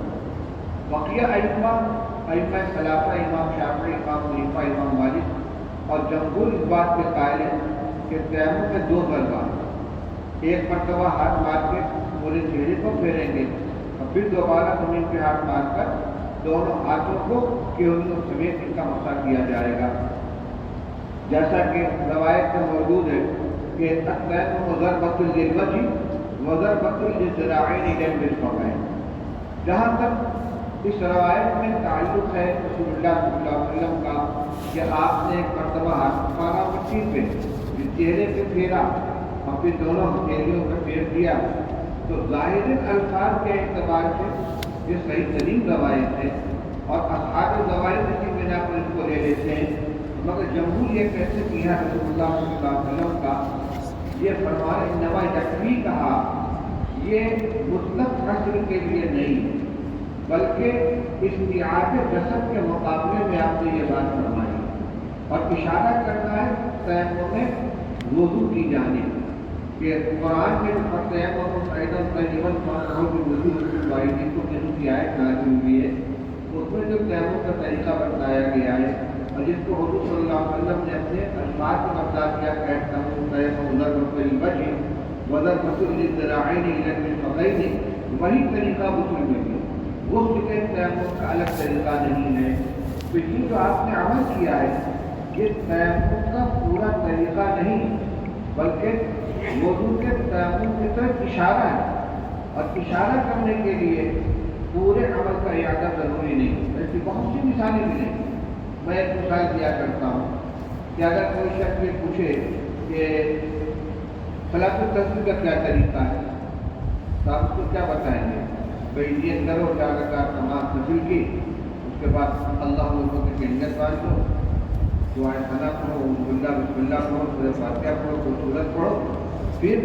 بقیہ ائمہ ثلاثہ امام شافعی، امام حنیفہ، امام مالک اور جمہور اس بات کے قائل ہیں کہ تیمم میں دو ضربات، ایک مرتبہ ہاتھ مار کے پورے چہرے کو پھیریں گے اور پھر دوبارہ زمین پہ ہاتھ مار کر دونوں ہاتھوں کو کیونوں سمیت ان کا مسا کیا جائے گا، جیسا کہ روایت میں موجود ہے کہ التیمم ضربۃ للوجہ وضربۃ للذراعین الی المرفقین۔ جہاں تک اس روایت میں تعلق ہے رسول اللہ صلی اللہ علیہ وسلم کا کہ آپ نے ایک مرتبہ ہاتھ مارا مٹی پہ، پھر چہرے پہ پھیرا اور پھر دونوں ہتھیلیوں پہ پھیر دیا، تو ظاہر الفاظ کے اعتبار سے یہ صحیح ترین روایت ہے اور اصحاب ظواہر کی بنا پر اس کو لے لیتے ہیں، مگر جمہور یہ کیسے کیا رسول اللہ صلی اللہ علیہ وسلم کا یہ فرمان انما یکفی کہا، یہ مطلق حصر کے لیے نہیں بلکہ استعارت جسد کے مقابلے میں آپ نے یہ بات فرمائی اور اشارہ کرنا ہے تیمم میں وضو کی جانب کہ قرآن کے تیمم ایضا طیبا طاہرا بالوضوء واحد کو کی آیت نازل ہوئی ہے، اس میں جو تیمم کا طریقہ بتایا گیا ہے اور جس کو حضور صلی اللہ علیہ وسلم نے اپنے الفاظ میں بتا دیا کہ تیمم ضربۃ للوجہ وضربۃ للذراعین الی المرفقین، وہی طریقہ غسل میں بھی، غسل کے تیمم کا الگ طریقہ نہیں ہے۔ تو یہ جو آپ نے عمل کیا ہے یہ تیمم کا پورا طریقہ نہیں بلکہ وضو کے تیمم کی طرف اشارہ ہے، اور اشارہ کرنے کے لیے پورے عمل کا اعادہ ضروری نہیں۔ ایسی بہت سی مثالیں ملیں، میں ایک مثال دیا کرتا ہوں کہ اگر کوئی شخص یہ پوچھے کہ صلاۃ التسبیح کا کیا طریقہ ہے تو آپ اس کو کیا بتائیں گے؟ بھائی نیت کرو 4 رکعت نماز نفل کی، اس کے بعد اللہ اکبر کی نیت باندھ دو، دعائے ثنا پڑھو، بسم اللہ پڑھو، سورہ فاتحہ پڑھو، کوئی سورت پڑھو، پھر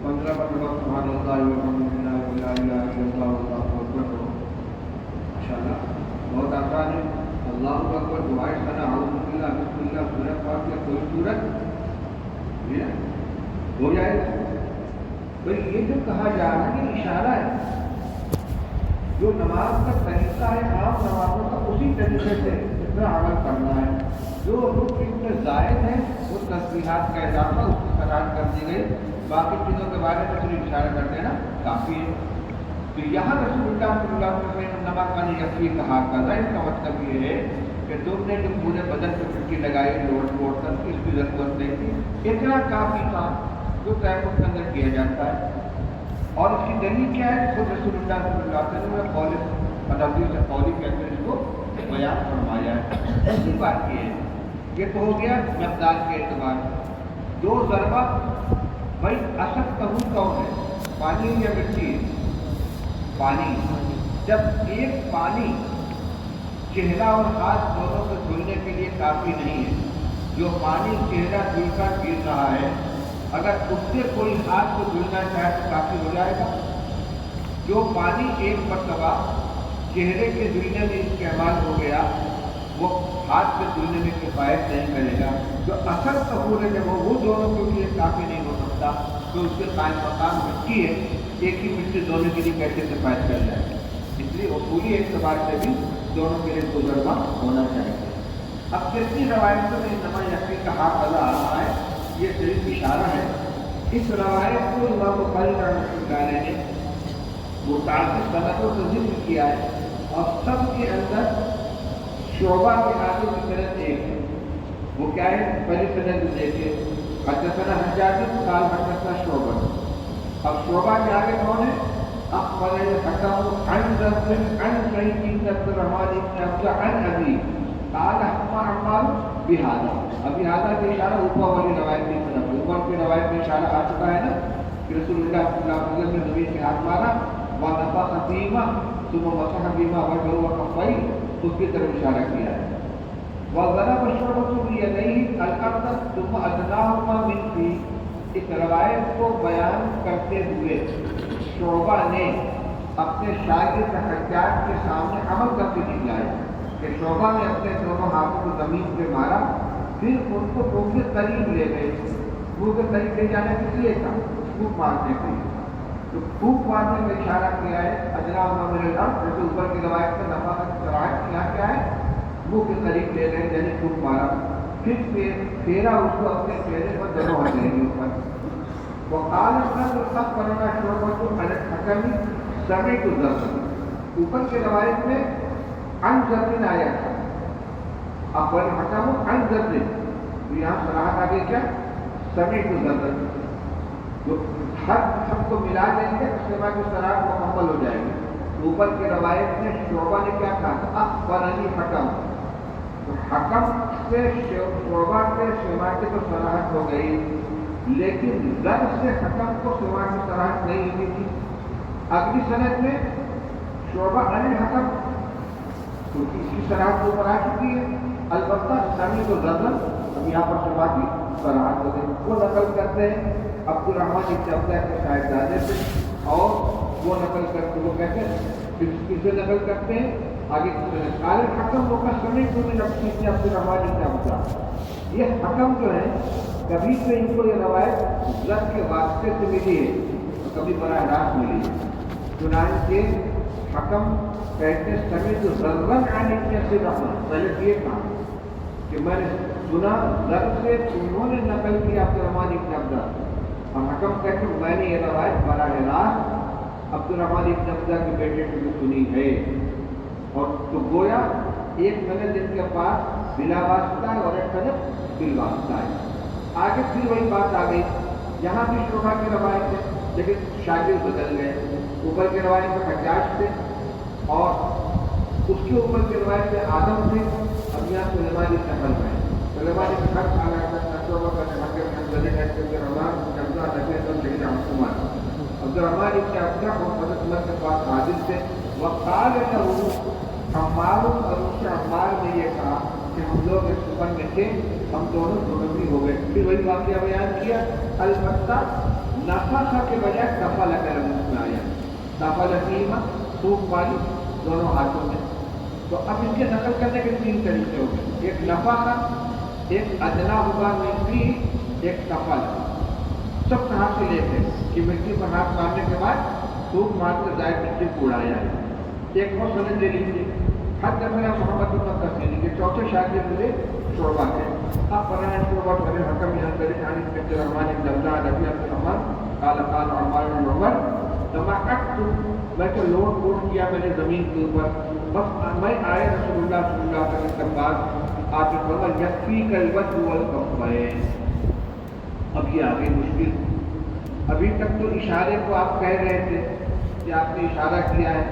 15 مرتبہ سبحان اللہ والحمدللہ ولا الہ الا اللہ واللہ اکبر پڑھو۔ ماشاءاللہ بہت آسان ہے، اللہ اکبر، دعائے ثنا، اعوذ باللہ، بسم اللہ، سورہ فاتحہ، کوئی سورت ہو جائے گا۔ تو یہ جو کہا جا رہا ہے یہ اشارہ ہے، جو نماز کا طریقہ ہے عام نمازوں کا اسی طریقے سے اس میں عمل کرنا ہے۔ جو رکن میں زائد ہے وہ تسبیحات کا اضافہ اس کی قرار کر دی گئی، باقی چیزوں کے بارے میں صرف اشارہ کر دینا کافی ہے۔ تو یہاں رسول اللہ صلی اللہ علیہ وسلم نے نماز کا یکفی کہا، اس کا مطلب یہ ہے کہ تم نے جو پورے بدن پہ مٹی لگائی لوٹ پوٹ کر اس کی ضرورت نہیں تھی، اتنا کافی تھا جو تیمم کے اندر کیا جاتا ہے۔ اور اس کی دلیل کیا ہے؟ خود رسول اللہ صلی اللہ علیہ وسلم نے قول مدوی سے قولی کے اندر اس کو بیان فرمایا ہے۔ ایسی بات یہ ہے، یہ تو ہو گیا مقدار کے اعتبار سے۔ 2 ضربہ بھائی اصل کہوں کون ہے، پانی یا مٹی؟ پانی۔ جب ایک پانی چہرہ اور ہاتھ دونوں کو دھلنے کے لیے کافی نہیں ہے، جو پانی چہرہ دھل کر گر رہا ہے اگر اس سے کوئی ہاتھ کو دھلنا چاہے تو کافی ہو جائے گا؟ جو پانی ایک مرتبہ چہرے کے دھلنے میں استعمال ہو گیا وہ ہاتھ سے دھلنے میں کفایت نہیں کرے گا۔ جو اصل طہور ہے جب وہ دونوں کے لیے کافی نہیں ہو سکتا تو اس کے قائم مقام مٹی ہے، ایک ہی مٹی دونوں کے لیے کیسے کفایت کر جائے گا؟ اس لیے اصولی اعتبار سے بھی دونوں کے لیے گزرنا ہونا چاہیے۔ اب کتنی روایتوں میں انما یکفی کا حق ادا آ رہا ہے، یہ صرف اشارہ ہے۔ اس روایت کو امام بخاری رحمۃ اللہ علیہ نے متعدد سندوں سے ذکر کیا ہے اور سب کے اندر شعبہ کے آگے کی سند ایک ہے، وہ کیا ہے؟ پہلی سند دیکھیے، حدثنا حجاج قال حدثنا شعبہ۔ اب شعبہ کے آگے کون ہے؟ اخبر الحكم عن سعيد بن عبد الرحمن بن عبد عن ابي قال احمر عمار بهذا۔ ابھی هذا کی اشارہ اوپر والی روایت کی طرف، اوپر کی روایت میں اشارہ آ چکا ہے نا رسول اللہ صلی اللہ علیہ وسلم نے زمین سے ہاتھ مارا ونفخ فیہما ثم مسح بما وجهه وكفيه، اس کی طرف اشارہ کیا ہے. وضرب شعبۃ بيديه الارض ثم ادناهما من فيه، اس روایت کو بیان کرتے ہوئے شعبہ نے اپنے شاگرد حجاج کے سامنے عمل کرتے دکھلایا کہ شعبہ نے اپنے دونوں ہاتھوں کو زمین پہ مارا، پھر ان کو منہ کے قریب لے گئے. منہ کے قریب لے جانے کے لیے تھا پھوک مارنے کے لیے، تو پھوک مارنے کا اشارہ کیا ہے ادناہما من الارض، جیسے اوپر کی روایت میں نفاخت کی روایت یہاں کیا ہے منہ کے قریب لے گئے یعنی پھوک مارا، پھر پھیرا اس کو اپنے چہرے پر دونوں ہاتھ لے گئے اوپر. وقال اخبرنا شعبۃ عن الحكم سمعت ذر، اوپر کی روایت میں عن ذر آیا تھا، اخبر الحكم عن ذر، تو یہاں صراحت آگے کیا سمعت ذر، جو ہر سب کو ملا دیں گے اس کے بعد صراحت مکمل ہو جائے گی. اوپر کی روایت میں شعبہ نے کیا کہا اخبرنی حکم، تو حکم سے شعبہ کے سما کی تو صراحت ہو گئی، لیکن ذر سے حکم کو سما کی صراحت نہیں ہوئی تھی. اگلی سند میں شعبہ عن الحکم، تو اس کی صراحت کے اوپر آ چکی ہے، البتہ سمعت ذر اب یہاں پر سما کی صراحت ہو گئی. وہ نقل کرتے ہیں عبد الرحمن ابن عبدہ کے صاحبزادے سے، اور وہ نقل کرتے وہ کہتے ہیں کس سے نقل کرتے ہیں آگے قال الحکم سمعت من نفسی سے عبد الرحمن ابن عبدہ. یہ حکم جو ہے کبھی تو ان کو یہ روایت ذر کے واسطے سے ملی ہے اور کبھی براہ راست ملی ہے. چنانچہ حکم کہتے سمعت ذرًا عن ابن عبد الرحمن، پہلے یہ کہا کہ میں نے سنا ذر سے انہوں نے نقل کیا عبد الرحمن ابن عبدہ، اور حکم کہتے ہیں میں نے یہ روایت براہ راست عبد الرحمن ابن عبدہ کے بیٹے سے سنی ہے. اور تو گویا ایک سند ان کے پاس بلا واسطہ ہے اور ایک سند بال واسطہ ہے. آگے پھر وہی بات آ گئی، یہاں بھی شعبہ کی روایت ہے لیکن شاگرد بدل گئے. اوپر کی روایت میں حجاج تھے اور اس کے اوپر کی روایت میں آدم تھے، اب یہاں سلیمان ابن حرب ہے. سلیمان ابن حرب عبد الرحمن ابن عبدہ اور حضرت عمر کے پاس حاضر تھے. وقال له عمار، اور اس سے عمار نے یہ کہا کہ ہم لوگ اس سفر میں تھے، ہم دونوں دونوں ہو گئے. پھر وہی واقعہ بیان کیا، البتہ نفخ کے بجائے دفع لگا اس میں آیا، دفع لفیما خوب پانی دونوں ہاتھوں میں. تو اب ان کے نقل کرنے کے تین طریقے ہو گئے، ایک نفخ، ایک ادنا ہوا مٹی، ایک دفع لگا. سب کہاں سے لے تھے کہ مٹی پر ہاتھ مارنے کے بعد خوب مار کر ظاہر مٹی کو اڑایا. ایک اور سند دے لیجیے حدثنا محمد بن کثیر کے چوتھے شاگرد ملے شعبہ کے. اب قرآن شعبہ بن حکم یہاں کرے عن عبد الرحمن بن عبدہ رضی اللہ عنہ قال قال عمار بن عمر تمعت، میں تو لوٹ پوٹ کیا میں نے زمین کے اوپر، بس میں آئے رسول اللہ صلی اللہ علیہ وسلم کے پاس، آپ نے فرمایا یکفیک الوجه والکفین. اب یہ آگے مشکل، ابھی تک تو اشارے کو آپ کہہ رہے تھے کہ آپ نے اشارہ کیا ہے،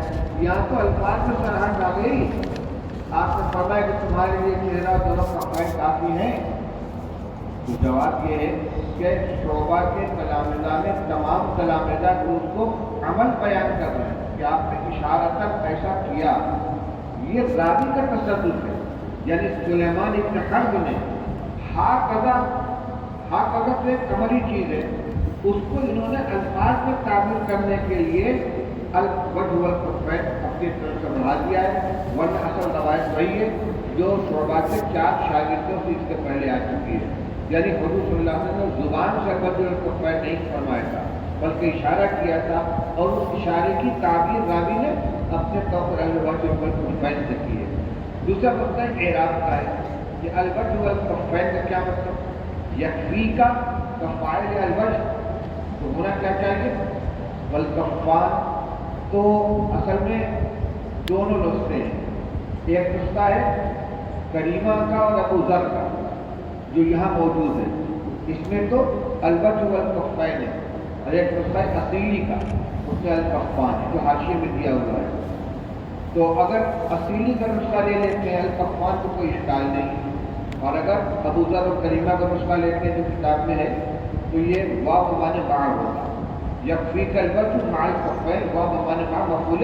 یہاں تو الفاظ میں صراحت آ گئی. آپ نے فرمایا کہ تمہارے لیے چہرہ دونوں کفین کافی ہیں. تو جواب یہ ہے کہ شعبہ کے تلامذہ میں تمام تلامذہ کو اس کو عمل بیان کر رہے ہیں کہ آپ نے اشارتاً ایسا کیا. یہ راوی کا تصدق ہے، یعنی سلیمان ابن حرب نے ہا قدر سے ایک عملی چیز ہے، اس کو انہوں نے الفاظ میں تعبیر کرنے کے لیے الوجه والکفین اپنی طرف سے بڑھا دیا ہے. ورنہ اصل روایت وہی ہے جو شعبہ کے 4 شاگردوں سے اس کے پہلے آ چکی ہے. یعنی حضور صلی اللہ علیہ وسلم نے زبان سے الوجه والکفین نہیں فرمایا تھا بلکہ اشارہ کیا تھا، اور اس اشارے کی تعبیر راوی نے اپنے طور پر الوجه والکفین سے کی ہے. دوسرا مطلب اعراب کا ہے کہ الوجه والکفین کا کیا مطلب، یکفی کا فاعل الوجه تو ہونا کیا چاہیے والکفان. تو اصل میں دونوں نسخے ہیں، ایک نسخہ ہے کریمہ کا اور ابو ذر کا جو یہاں موجود ہے، اس میں تو الوجه والکفین ہے، اور ایک نسخہ ہے اصیلی کا، اس میں الکفان ہے جو حاشیے میں دیا ہوا ہے. تو اگر اصیلی کا نسخہ لے لیتے ہیں الکفان تو کوئی اشکال نہیں، اور اگر ابو ذر اور کریمہ کا نسخہ لیتے ہیں جو کتاب میں ہے تو یہ واو معنی باع ہوگا. یکفی کلبت مع الکفین و بمعنی مع مفعول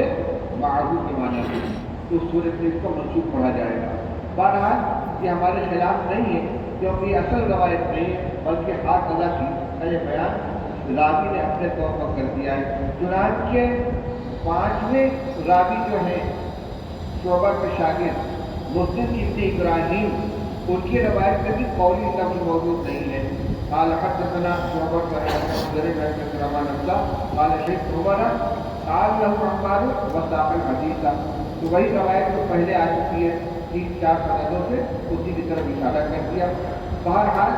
معہو کے معنی ہے، تو اس صورت میں اس کو منسوخ پڑھا جائے گا۔ بہرحال یہ ہمارے خلاف نہیں ہے، کیونکہ یہ اصل روایت نہیں ہے، بلکہ ہاتھ ادا کی یہ بیان راوی نے اپنے طور پر کر دیا ہے۔ چنانچہ پانچویں راوی جو ہیں شعبہ کے شاگرد مسلم ابن ابراہیم، ان کی روایت میں بھی قولی لفظ موجود نہیں ہے۔ قال حدثنا شعبہ قال شیخ عمر قال له عمار وساق الحدیث، تو وہی روایت جو پہلے آ چکی ہے 3-4 سندوں سے، اسی کی طرف اشارہ کر دیا۔ بہرحال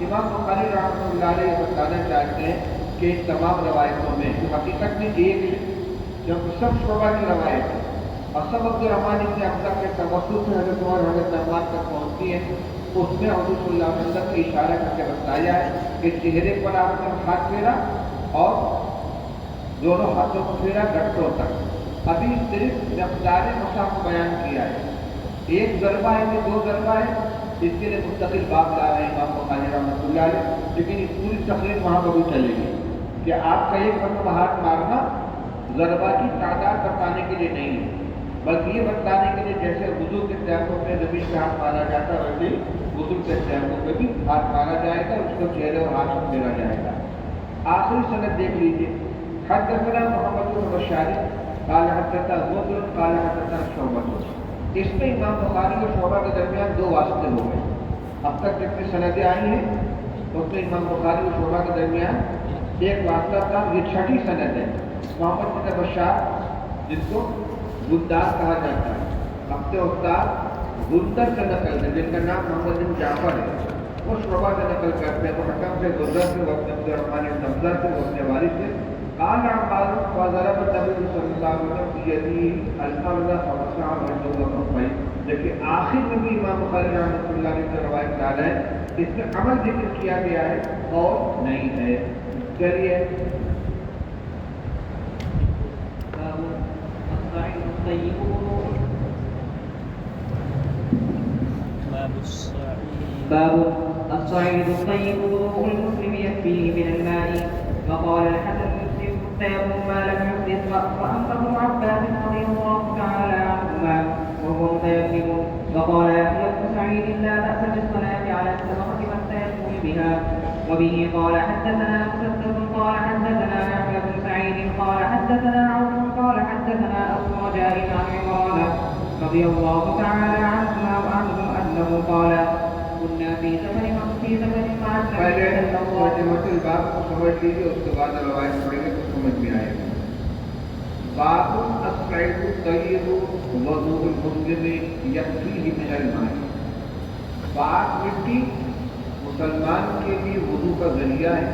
امام بخاری رحمۃ اللہ علیہ یہ بتانا چاہتے ہیں کہ ان تمام روایتوں میں جو حقیقت میں ایک ہے، جب سب شعبہ کی روایت ہے اور سب عبد الرحمن ابن عبدہ کے توسط سے حضرت عمر حضرت عمار تک پہنچتی ہے، اس میں حضور صلی اللہ علیہ وسلم نے اشارہ کر کے بتایا ہے کہ چہرے پر آپ نے ہاتھ پھیرا اور دونوں ہاتھوں کو پھیرا گھٹوں تک۔ ابھی صرف مقدار مسح کو بیان کیا ہے، ایک ضربہ ہے کہ 2 ضربہ ہے، اس کے لیے مستقل باب لا رہے ہیں امام بخاری رحمۃ اللہ علیہ، لیکن اس پوری تقریر وہاں پر بھی چلے گی کہ آپ کا ایک مرتبہ ہاتھ مارنا ضربہ کی تعداد بتانے کے لیے نہیں ہے، بلکہ یہ بتانے کے لیے جیسے وضو کے تیمم میں زمین پہ ہاتھ مارا جاتا ہے، ویسے ہی وضو کے تیمم میں بھی ہاتھ مارا جائے گا، اس کو چہرے اور ہاتھ سے پھیرا جائے گا۔ آخری سند دیکھ لیجیے، حدثنا محمد بن بشار قال حدثنا مسلم قال حدثنا شعبہ، اس میں امام بخاری اور شعبہ کے درمیان 2 واسطے ہو گئے۔ اب تک جتنی سندیں آئی ہیں اس میں امام بخاری اور شعبہ کے درمیان ایک واسطہ تھا، یہ 6ٹھی سند ہے۔ محمد بن بشار جس کو گندار کہا جاتا ہے، اپنے استاد گندر سے نقل ہے، جن کا نام محمد بن جعفر ہے، وہ شعبہ سے نقل کرتے ہیں، وہ حکم سے گزر سے، وہ اپنے عبد الرحمن بن حمزہ سے، وہ اپنے والد سے۔ قال عمار وضرب النبي صلی اللہ علیہ وسلم بيده الارض فمسح رجله وكفيه، لیکن آخر میں بھی امام بخاری رحمۃ اللہ علیہ کی روایت لا ہے، اس میں عمل ذکر کیا گیا ہے اور نہیں ہے۔ چلیے
باب الصعيد الطيب وضوء المسلم يكفيه من الماء. وقال الحسن يسلم التيمم ما لم يحدث، وأنكر عباس رضي الله تعالى عنهما وهو متيمم. وقال يحيى بن سعيد لا بأس بالصلاة على السبقة والتيمم بها. وبه قال حدثنا مسدد قال حدثنا يحيى بن سعيد قال حدثنا عوف قال حدثنا أبو رجاء عن عمران رضي الله تعالى عنهما وعنه أنه قال كنا في سفر مع
پہلے متل باب کو سمجھ لیجیے، اس کے بعد روایت پڑھیں گے تو سمجھ میں آئے گا۔ باب الصعید الطیب وضوء المسلم یکفیہ من الماء، پاک مٹی مسلمان کے لیے وضو کا ذریعہ ہے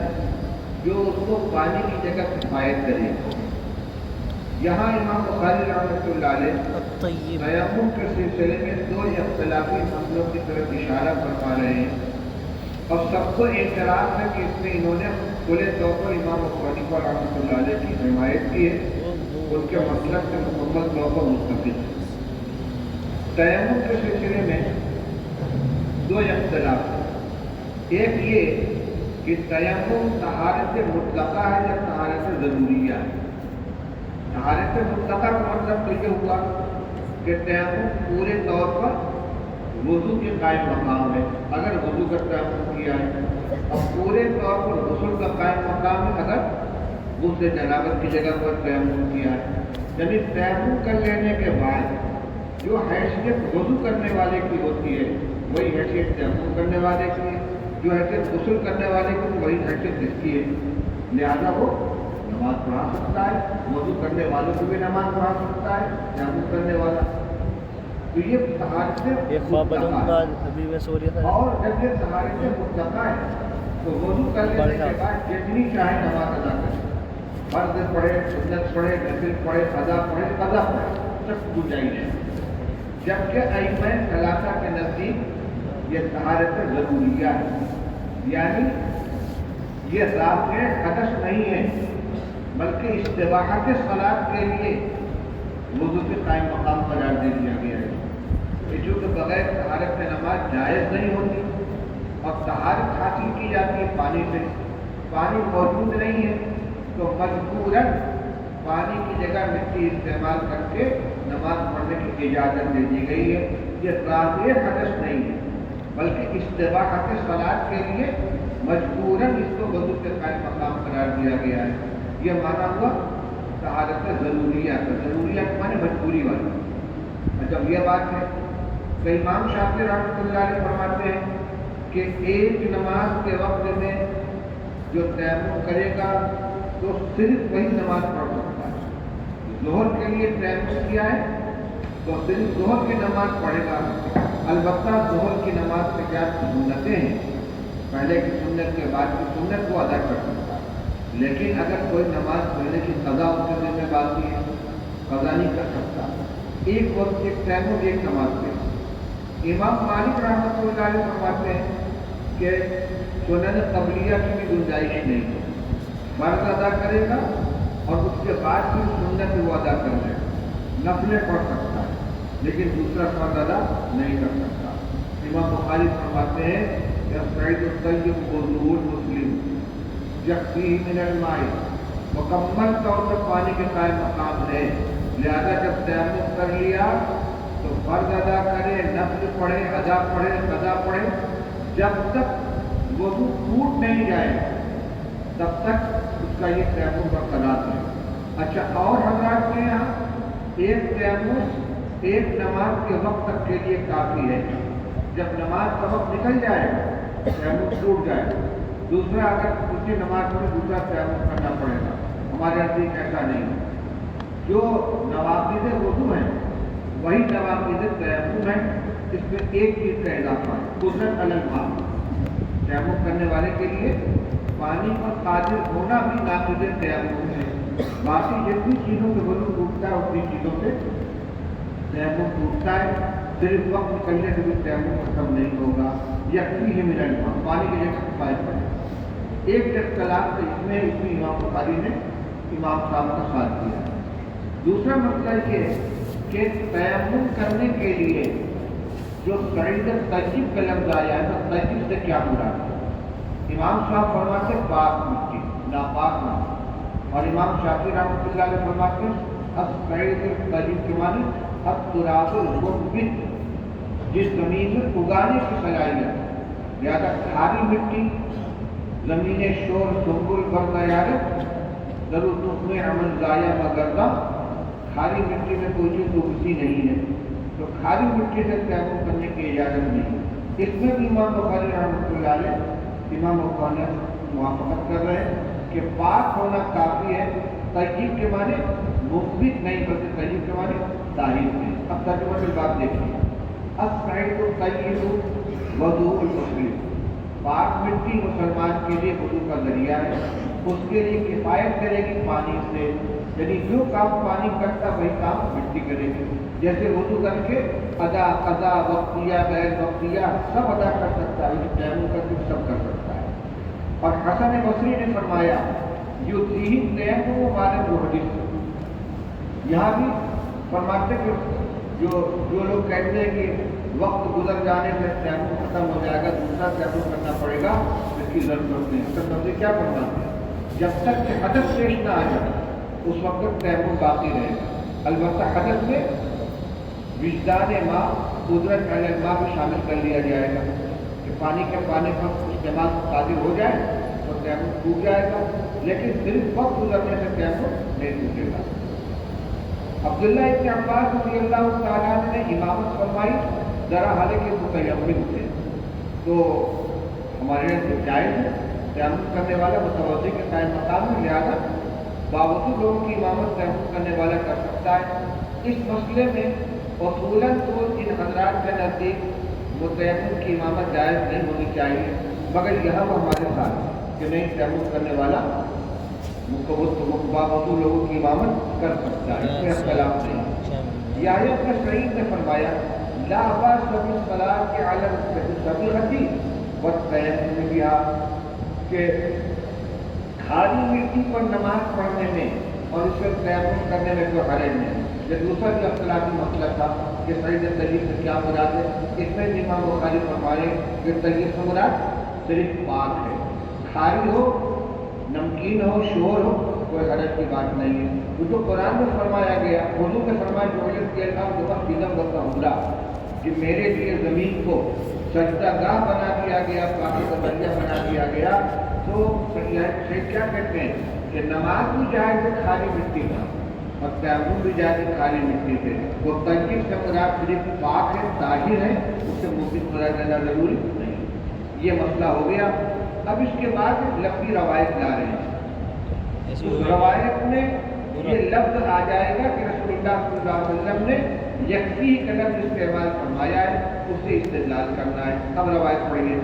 جو اس کو پانی کی جگہ کفایت کرے۔ یہاں امام بخاری رحمۃ اللہ علیہ تیمم کے سلسلے میں 2 اختلافی مسئلوں کی طرف اشارہ فرما رہے ہیں، اور سب کو اعتراض ہے کہ اس میں انہوں نے کھلے طور پر امام ابو حنیفہ رحمۃ اللہ علیہ کی حمایت کی ہے، ان کے مسلک سے مکمل طور پر متفق ہے۔ تیمم کے سلسلے میں 2 اختلاف ہیں، ایک یہ کہ تیمم طہارت مطلقہ ہے یا طہارت ضروریہ ہے۔ طہارت مطلقہ کا مطلب تو یہ ہوا کہ تیمم پورے طور پر وضو کے قائم مقام ہے، اگر وضو کا تیمم کیا ہے، اور پورے طور پر غسل کا قائم مقام ہے اگر غسل جنابت کی جگہ پر تیمم کیا ہے۔ یعنی تیمم کر لینے کے بعد جو حیثیت وضو کرنے والے کی ہوتی ہے وہی حیثیت تیمم کرنے والے کی ہے، جو حیثیت غسل کرنے والے کی وہی حیثیت اس کی ہے، لہذا وہ نماز پڑھا سکتا ہے، وضو کرنے والوں کو بھی نماز پڑھا سکتا ہے، تیمم کرنے والا۔ تو یہ طہارت اور جب یہ طہارت مطلقہ ہے تو وضو کر لینے کے بعد جتنی چاہے نماز ادا کرے، فرض پڑھے، سنت پڑھے، نفل پڑھے، قضا پڑھے، سب گنجائش ہے۔ جبکہ ائمہ ثلاثہ کے نزدیک یہ طہارت ضروریہ ہے، یعنی یہ رافع حدث نہیں ہے بلکہ استباحت صلاۃ کے لیے وضو کے قائم مقام قرار دے دیا گیا ہے، کہ جو کہ بغیر طہارت میں نماز جائز نہیں ہوتی، اور طہارت حاصل کی جاتی ہے پانی سے، پانی موجود نہیں ہے تو تو مجبوراً پانی کی جگہ مٹی استعمال کر کے نماز پڑھنے کی اجازت دے دی گئی ہے. یہ ظاہر حدث نہیں ہے بلکہ استباحت صلاۃ کے لیے مجبوراً اس کو وضو کے قائم مقام قرار دیا گیا ہے. یہ مانا ہوا طہارت ضروریہ کا، ضروریات مانے مجبوری والی. جب یہ بات ہے تو امام شافعی رحمۃ اللہ علیہ فرماتے ہیں کہ ایک نماز کے وقت میں جو تیمم کرے گا تو صرف وہی نماز پڑھ سکتا ہے. ظہر کے لیے تیمم کیا ہے تو صرف ظہر کی نماز پڑھے گا. البتہ ظہر کی نماز کے کیا سنتیں ہیں، پہلے کی سنت کے بعد کی سنت کو ادا کر سکتا ہے. لیکن اگر کوئی نماز پڑھنے کی قضا کرنے میں باقی ہے، قضا نہیں کر سکتا. ایک وقت ایک تیمم ایک نماز کے. امام مالک رحمۃ اللہ علیہ فرماتے ہیں کہ سنن قبلیہ کی بھی گنجائش نہیں ہے. فرض ادا کرے گا اور اس کے بعد پھر سنت وہ ادا کر لے گا. نفلیں پڑھ سکتا ہے لیکن دوسرا فرض ادا نہیں کر سکتا. امام بخاری فرماتے ہیں کہ سعید الطیب وضوء المسلم یکفیہ من الماء، مکمل طور پر پانی کے قائم مقام ہے. لہذا جب تیمم کر لیا تو فرض ادا کرے، نفل پڑھے، ادا پڑھے، قضا پڑھے، جب تک وضو ٹوٹ نہیں جائے تب تک اس کا یہ تیمم برقرار ہے. اچھا، اور حضرات کے یہاں ایک تیمم ایک نماز کے وقت تک کے لیے کافی ہے. جب نماز کا وقت نکل جائے تیمم ٹوٹ جائے، دوسرا اگر اسی نماز میں دوسرا تیمم کرنا پڑے گا. ہمارے نزدیک ایسا نہیں ہے. جو نوافذ وضو ہیں وہی نوافذ تیمم ہے. اس میں ایک چیز کا اضافہ ہے، قدرت علی الماء. تیمم کرنے والے کے لیے پانی پر قادر ہونا بھی نافذ تیمم ہے. باقی جتنی چیزوں سے وضو ٹوٹتا ہے اتنی چیزوں سے تیمم ٹوٹتا ہے. صرف وقت نکلنے سے بھی تیمم ختم نہیں ہوگا. یکفیہ من الماء، پانی کی جگہ کفایت ہے. ایک اختلاف تو اس میں امام بخاری نے امام صاحب کا ساتھ دیا. دوسرا مسئلہ یہ ہے کہ تیمم کرنے کے لیے جو سعید طیب کا لفظ آیا ہے تو طیب سے کیا مراد ہے؟ امام صاحب فرماتے ہیں پاک مٹی، ناپاک مٹی. اور امام شافعی رحمۃ اللہ علیہ فرماتے ہیں السعید طیب کے معنی التراب المنبت، جس زمین میں اگانے کی صلاحیت. لہٰذا کھاری مٹی، زمین شور سنبل بردیارت ضرور تخم عمل ضائع مگردہ، کھاری مٹی میں کوئی چیز اگتی نہیں ہے تو کھاری مٹی سے تیمم کرنے کی اجازت نہیں. اس میں بھی امام بخاری رحمۃ اللہ علیہ امام بخاری موافقت کر رہے ہیں کہ پاک ہونا کافی ہے. طیب کے معنی مثبت نہیں بلکہ طیب کے معنی طاہر ہے. اب ترجمہ کی بات دیکھیے. السعید الطیب وضوء المسلم، پاک مٹی مسلمان کے لیے وضو کا ذریعہ ہے. اس کے لیے کفایت کرے گی پانی سے، یعنی جو کام پانی کرتا وہی کام مٹی کرے گی. جیسے وضو کر کے ادا قضا وقتیہ غیر وقتیہ سب ادا کر سکتا ہے، تیمم کر کے سب کر سکتا ہے. اور حسن بصری نے فرمایا یُطیع تیمم مال محدث. یہاں بھی فرماتے کہ جو لوگ کہتے ہیں کہ وقت گزر جانے سے تیمم ختم ہو جائے گا، دوسرا تیمم کرنا پڑے گا، اس کی ضرورت نہیں. حسن بصری کیا فرماتے ہیں؟ جب تک کہ حدث پیش نہ آ جائے اس وقت تیمم باقی رہے گا. البتہ حدث میں وجدان ماء، قدرت علی الماء بھی شامل کر لیا جائے گا کہ پانی کے پانے پر استعمال قادر ہو جائے تو تیمم ٹوٹ جائے گا، لیکن صرف وقت گزرنے سے تیمم نہیں ٹوٹے گا. عبداللہ ابن عباس رضی اللہ تعالیٰ عنہ نے امامت فرمائی، ذرا حالے کے متیمم تھے تو ہمارے یہاں جائز ہے تیمم کرنے والا متوضی کے قائم مقام میں. لہٰذا باوجود لوگوں کی امامت تیمم کرنے والا کر سکتا ہے. اس مسئلے میں اصولاً تو ان حضرات کے نزدیک متیمم کی امامت جائز نہیں ہونی چاہیے، مگر یہاں وہ ہمارے ساتھ کہ نہیں تیمم کرنے والا باوجود لوگوں کی امامت کر سکتا ہے، اس میں اختلاف نہیں. یہ آیت میں سعید نے فرمایا لا باس بالصلاۃ علی الصبیغۃ والتیمم بہا، کہ کھاری مٹی پر نماز پڑھنے میں اور اس سے تیمم کرنے میں کوئی حرج نہیں. یہ دوسرا جو اختلافی مسئلہ تھا کہ سعید طیب سے کیا مراد ہے، اس میں بھی امام بخاری فرمائے کہ طیب سے مراد صرف پاک ہے. کھاری ہو، نمکین ہو، شور ہو، کوئی حرج کی بات نہیں ہے. وہ جو قرآن میں فرمایا گیا، وضو میں فرمایا جو کیا تھا جو فیضم وقت ہوگا کہ میرے لیے زمین کو سجدہ گاہ بنا دیا گیا، پاکی کا درجہ بنا دیا گیا. تو کیا کہتے ہیں کہ نماز بھی جائز ہے خالی مٹی کا، اور تیمم بھی جائز ہے خالی مٹی سے. وہ تنقید سے مراد صرف پاک ہے، طاہر ہے، اس سے مفید مراد لینا ضروری نہیں. یہ مسئلہ ہو گیا. اب اس کے بعد ایک لمبی روایت لا رہے ہیں. اس روایت میں یہ لفظ آ جائے گا کہ رسول اللہ صلی اللہ علیہ وسلم نے یکفی کا لفظ استعمال فرمایا ہے، اس سے استدلال کرنا ہے. اب روایت پڑھیے.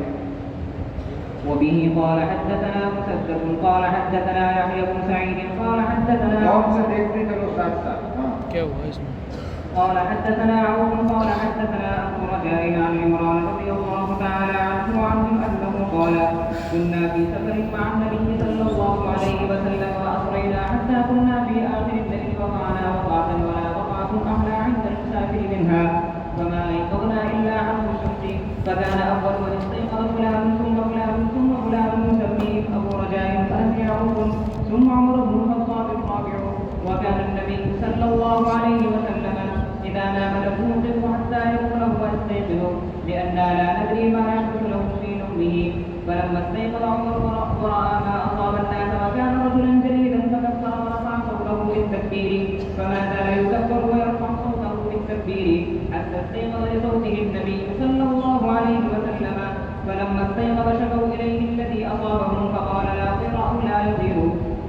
وبه قال حدثنا مسدد قال حدثنا يحيى بن سعيد قال حدثنا
اور سے دیکھتے چلو ساتھ ساتھ.
کیا ہوا اس میں؟
قال حدثنا عون قال حدثنا ابو رجاء عن عمران رضي الله تعالى عنه وعنهم انه قال كنا في سفر مع النبي صلى الله عليه وسلم واصرينا حتى كنا في اخر الليل وقعنا وقعه ولا وقعه احلى عند المسافر منها فما ايقظنا الا عن الشمس فكان اول من استيقظ فلان ثم فلان يسميه ابو رجاء فاسرعهم ثم عمر بن الخطاب الرابع وكان النبي صلى الله عليه وسلم إذا نام له يوقظ حتى يقول هو استيقظ لأننا لا ندري ما يحدث له في نومه. فلما استيقظ عمر ورأى ما أصاب الناس وكان رجلا جليلا فكبر ورفع صوته بالتكبير فما زال يكبر ويرفع صوته بالتكبير حتى استيقظ لصوته النبي صلى الله عليه وسلم. فلما استيقظ شكوا إليه الذي أصابهم فقال لا ضير أو لا يضير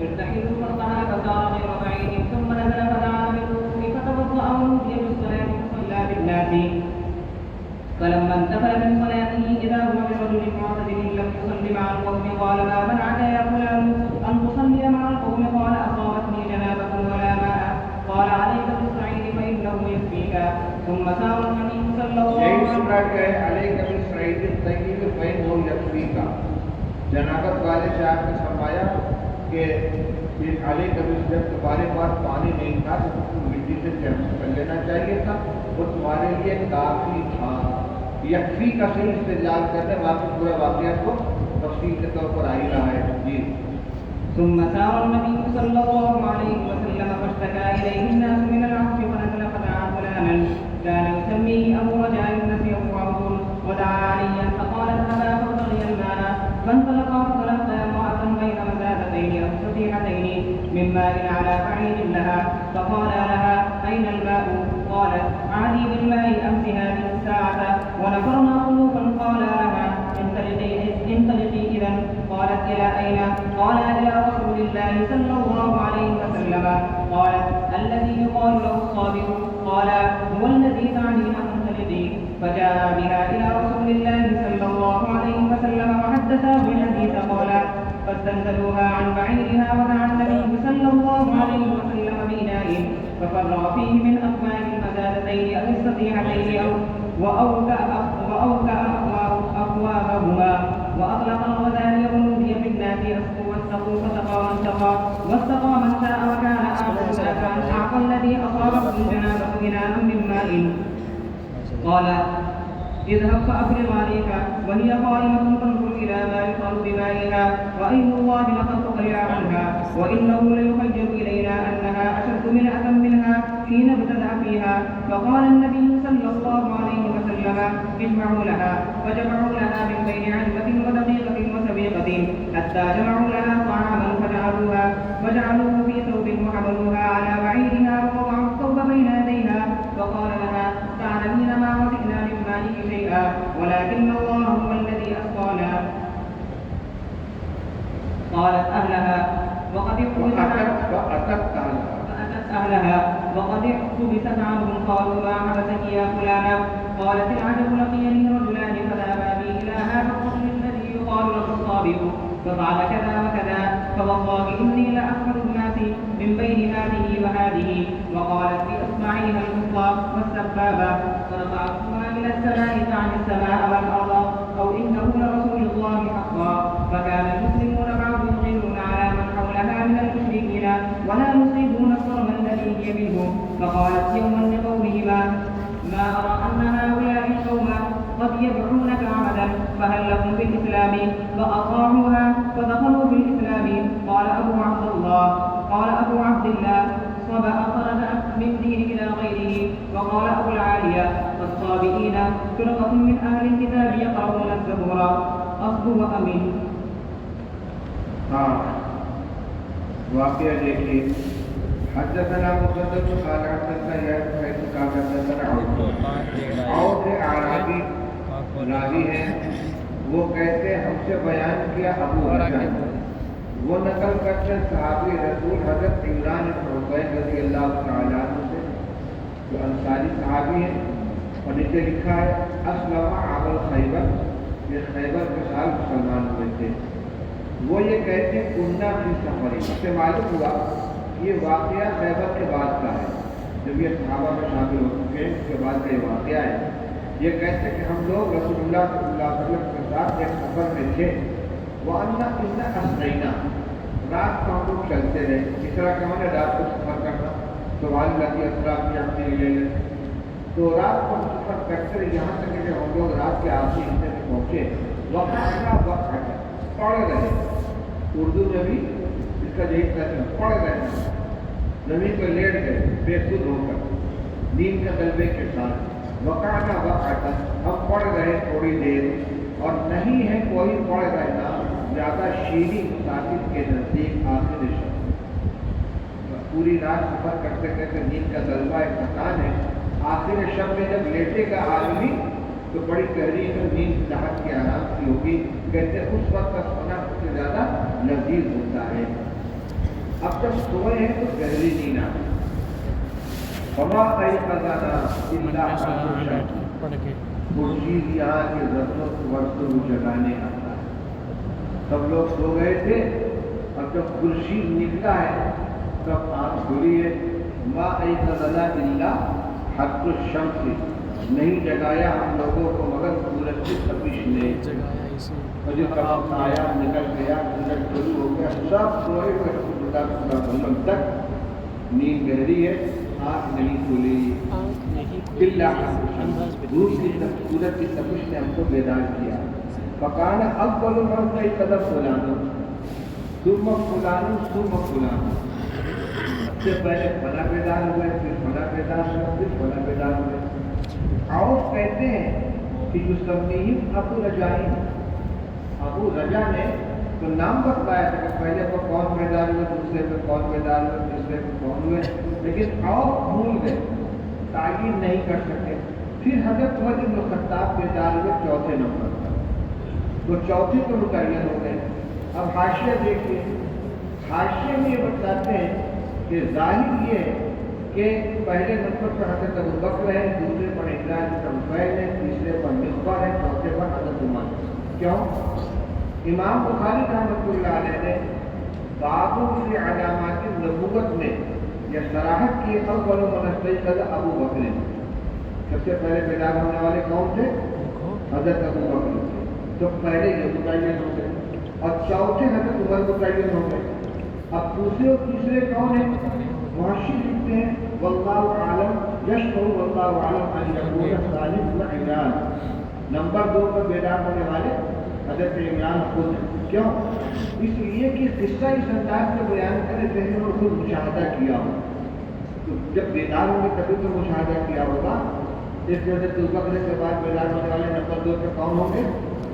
ارتحلوا فرقها فسار غير بعيد ثم نزل فدعا بالوضوء فتوضأ ونودي بالصلاة فصلى بالناس. فلما انتقل من صلاته إذا هو برجل معتدل لم يصل مع القوم قال ما منعك يا فلان أن تصلي مع القوم؟ قال أصابتني جنابة ولا ماء. قال عليك بالصعيد فإنه يكفيك. ثم سار النبي صلى الله عليه وسلم
عليك بالصعيد الطيب فإنه يكفيك. جنابت والے سے آپ نے فرمایا کہ علی کبھی جب تمہارے پاس پانی نہیں تھا تو مٹی سے تیمم کر لینا چاہیے تھا، وہ تمہارے لیے کافی تھا. یکفی کا صحیح استدلال کرنے باقی پورا واقعہ کو تفصیل کے طور پر آ ہی رہا ہے. جی.
ثم سار النبي صلى الله عليه وسلم فاشتكى إليه الناس من العطش فنزل فدعا فلانا كان يسميه أبو رجاء نسيه عبد ودعا عليا فقال اذهبا فابتغيا الماء. فانطلقا فتلقيا امرأة بين مزادتين أو صفيحتين من ماء على بعير لها فقال لها أين الماء؟ قالت عادي بالماء أمس هذه الساعة ونفرنا خلوفا. قال لها انطلقي إذا. قالت إلى أين؟ قال إلى رسول الله صلى الله عليه وسلم. قالت الذي يقال له الصابر. قال هو الذي تعنيه انطلقي. فجاء بها إلى رسول الله صلى الله عليه وسلم وحدثه الحديث. قال فاستنزلوها عن بعيرها ودعا النبي صلى الله عليه وسلم بإناء ففرغ فيه من أكمام المزادتين أو الصفيحتين وأوكأ أفواههما وأطلق الغزال ونودي في الناس واستقوا فسقى من سقى واستقى من شاء وكان آخر كان أعطى الذي أصابه الجنابة إناء من ماء. قال اذهب فأفرغ عليك. وهي قائمة تنظر إلى ما يقال بمائها وأين الله لقد تقلع عنها وإنه ليخيل إلينا أنها أشد منعة منها حين ابتدأ فيها. فقال النبي صلى الله عليه وسلم اجمعوا لها. فجمعوا لها من بين علبة ودقيقة وسبيقة حتى جمعوا لها طعاما فجعلوه في ثوب وحملوها على بعيرها ووضعوا الثوب بين يديها. فقال لها تعلمين ما وجئنا من مالك شيئا ولكن الله هو الذي أسقانا. قالت أهلها وقد احتبست عنهم. قالوا ما حبسك يا فلانا؟ قالت العجب لقيني رجلان فذهبا بي إلى هذا الرجل الذي يقال له الصابر ففعل كذا وكذا فوالله إني لأحمد الناس من بين هذه وهذه. وقالت بإصبعيها الوسطى والسبابة فرفعتهما من السماء تعني السماء والأرض أو إنه لرسول الله حقا. فكان المسلمون بعض يغيرون على من حولها من المشركين ولا يصيبون الصرم الذي هي منه. فقالت يوما لقومهما ما أرى أن هؤلاء القوم قد يدعونك عمدا فهل لكم في الإسلام؟ فأطاعوها فدخلوا في الإسلام. قال أبو عبد الله فانقلب أخرج من دين إلى غيره. وقال أبو العالية الصابئين فرقة من أهل الكتاب يقرؤون الزبور أصب وأمين.
واقعہ دیکھیے حدثنا مسدد قال حدثنا يحيى حيث قال حدثنا عوف اعرابی راوی ہیں وہ کہتے ہم سے بیان کیا ابو رجا وہ نقل کرتے صحابی رسول حضرت عمران بن حسین رضی اللہ تعالی عنہ سے جو انصاری صحابی ہیں اور نیچے لکھا ہے اسلم عبد خیبر یہ خیبر کے سال مسلمان ہوئے تھے وہ یہ کہتے ہیں کننا فی سفری سے معلوم ہوا یہ واقعہ خیبر کے بعد کا ہے جب یہ صحابہ میں شامل ہو چکے ہیں اس کے بعد کا یہ واقعہ ہے یہ کہتے ہیں کہ ہم لوگ رسول اللہ صلی اللہ علیہ وسلم کے ساتھ ایک سفر میں تھے وَأَنَّا إِنَّا أَسْرَيْنَا رات کو ہم لوگ چلتے رہے اس طرح کہ ہم نے رات کو سفر کرنا سبحان اللہ کی اسرا کی اپنی لے لیں تو رات کو سفر کرتے رہے یہاں تک کہ ہم لوگ رات کے آخری حصے میں پہنچے وقت پڑھ رہے اردو میں بھی اس کا یہی کہتے ہیں پڑھ رہے زمین پر لیٹ گئے بے خود ہو کر نیند کا غلبے کے ساتھ وقعنا وقعتا ہم پڑھ رہے تھوڑی دیر اور نہیں ہے کوئی پڑھ رہنا زیادہ شیریں مسافر کے نزدیک آخر شب پوری رات سفر کرتے کرتے نیند کا غلبہ ایک تھکان ہے آخر شب میں جب لیٹے گا آدمی تو بڑی گہری نیند راحت کی آرام کی ہوگی کہتے اس وقت کا سونا سب سے زیادہ لذیذ ہوتا ہے اب جب سوئے ہیں تو گہری نیند آتی وما ایقظنا الا خورشید یہاں کے ذروں ورسوں کو جگانے آتا ہے سب لوگ سو گئے تھے اور جب خورشید نکلا ہے تب آنکھ کھلی ہے ما ایقظنا الا حق الشمس نہیں جگایا ہم لوگوں کو مگر سورج کی تپش نے اور جو کب آیا نکل گیا سورج شروع ہو گیا سب سوئے رسول اللہ صلی اللہ علیہ وسلم تک نیند گہری ہے آنکھ نہیں کھلی دھوپ کی سورج کی تپش نے ہم کو بیدار کیا پکانا اب بولو ہم کئی قدم فلانو ثم فلانو ثم فلانو سب سے پہلے فلاں بیدار ہوئے پھر فلاں بیدار ہوئے پھر فلاں بیدار ہوئے عوف کہتے ہیں کہ یسمیم ابو رجائن ابو رجا نے تو نام بتایا تھا کہ پہلے تو کون بیدار ہوئے دوسرے پہ کون بیدار ہوئے تیسرے پہ کون ہوئے لیکن عوف بھول گئے تعین نہیں کر سکے پھر حضرت عمر بن خطاب بیدار ہوئے چوتھے نمبر پر وہ چوتھے کو متعین ہو گئے اب حاشیہ دیکھیے حاشیہ میں یہ بتاتے ہیں کہ ظاہر یہ ہے کہ پہلے نمبر پر حضرت ابو بکر ہے دوسرے پر عمران بن حسین ہے تیسرے پر مغفر ہے چوتھے پر حضرت عمر کیوں امام بخاری رحمۃ اللہ علیہ نے باب فی علامات النبوت میں یہ صراحت کی اول من استيقظ ابو بکر سب سے پہلے بیدار ہونے والے کون تھے حضرت ابو بکر تو پہلے یہ متعین ہو گئے اور چوتھے حضرت عمر متعین ہو گئے اب دوسرے اور تیسرے کون ہیں معاشی لکھتے ہیں واللہ عالم یشکر واللہ عالم ان یکون ثالث عمران نمبر 2 پر بیدار ہونے والے حضرت عمران خود کیوں اس لیے کہ قصہ اس انداز سے بیان کرے جیسے انہوں نے خود مشاہدہ کیا ہو تو جب بیدار ہوں گے تبھی تو مشاہدہ کیا ہوگا اس وجہ سے بکر کے بعد بیدار ہونے والے نمبر 2 پہ کون ہوں گے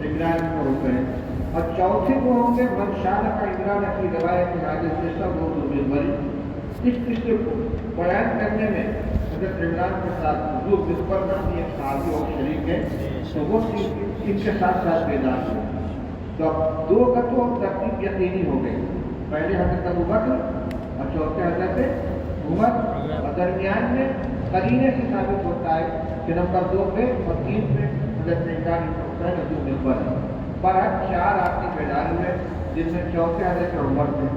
عمران کو ہوتے ہیں اور چوتھے کو ہوں گے من شاہ کا عمران کی روایت حاضر قصہ وہ بری اس قصے کو بیان کرنے میں حضرت عمران کے ساتھ جو بسپر نامی ایک صحابی اور شریک ہے تو وہ ان کے ساتھ ساتھ بیدار ہوئے تو اب 2 کا تو ترتیب یقینی ہو گئی پہلے حضرت ابو بکر اور چوتھے حضرت عمر اور درمیان میں قرینے سے ثابت ہوتا ہے کہ نمبر 2 پہ اور 3 پہ حضرت عمران حسین جو مغفر ہے پر 4 آدمی بیدار ہوئے جن میں چوتھے حضرت عمر تھے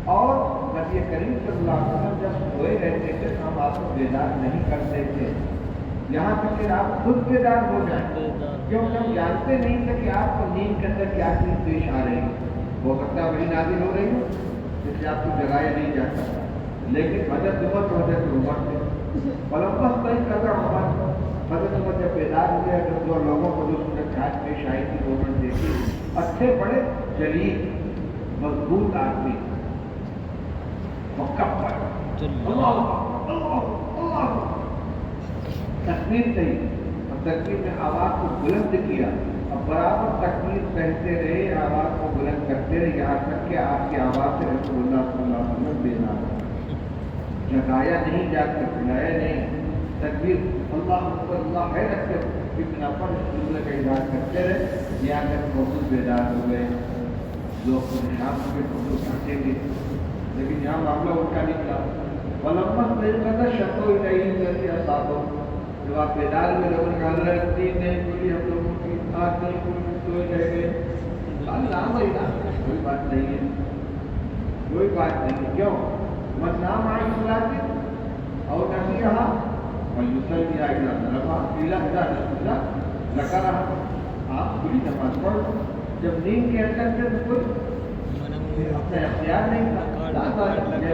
اور نبی کریم صلی اللہ علیہ وسلم جب سوئے رہتے تھے تو ہم آپ کو بیدار نہیں کرتے تھے یہاں تک کہ آپ خود بیدار ہو جائیں کیونکہ ہم جانتے نہیں تھے کہ آپ کو نیند کے اندر کیا چیز پیش آ رہی ہے ہو سکتا ہے وہی نازل ہو رہی ہو جس سے آپ کو جگایا نہیں جا سکتا لیکن حضرت عمر تو حضرت عمر تھے پلمبس کئی قدر عمر حضرت عمر جب بیدار ہوئے جب 2 لوگوں کو جو صورت حال پیش آئی تھی وہ انہوں نے دیکھی اچھے بڑے جلیل مضبوط آدمی مکبر اللہ تکبیر کہی اور تکبیر میں آواز کو بلند کیا اور برابر تکبیر کہتے رہے، آواز کو بلند کرتے رہے یہاں تک کہ آپ کی آواز سے رسول اللہ صلی اللہ علیہ وسلم بیدار ہو۔ جگایا نہیں، جا کر پلایا نہیں، تکبیر اللہ اکبر اللہ ہے رکھ کر اتنا پر جملے کا اظہار کرتے رہے یہاں تک حضور بیدار ہو گئے۔ لوگ پریشان ہو کے حضور کہتے گے، لیکن یہاں معاملہ ان کا نکلا ولمت نہیں کرتا شکو نہیں کرتی اصابوں، جب آپ بیدار میں لوگوں نے کہا حضرت دین نہیں کھلی، ہم لوگوں کی آنکھ نہیں کھلی، سوئے رہ گئے، نام ہی نا، کوئی بات نہیں ہے، کوئی بات نہیں ہے۔ کیوں؟ من نام آئی صلاتی اور نسی رہا اور یوسل بھی آئی رہا رفا لکا رہا، آپ پوری نماز پڑھ لو۔ جب نیند کے اندر سے تو کوئی اپنا اختیار نہیں تھا،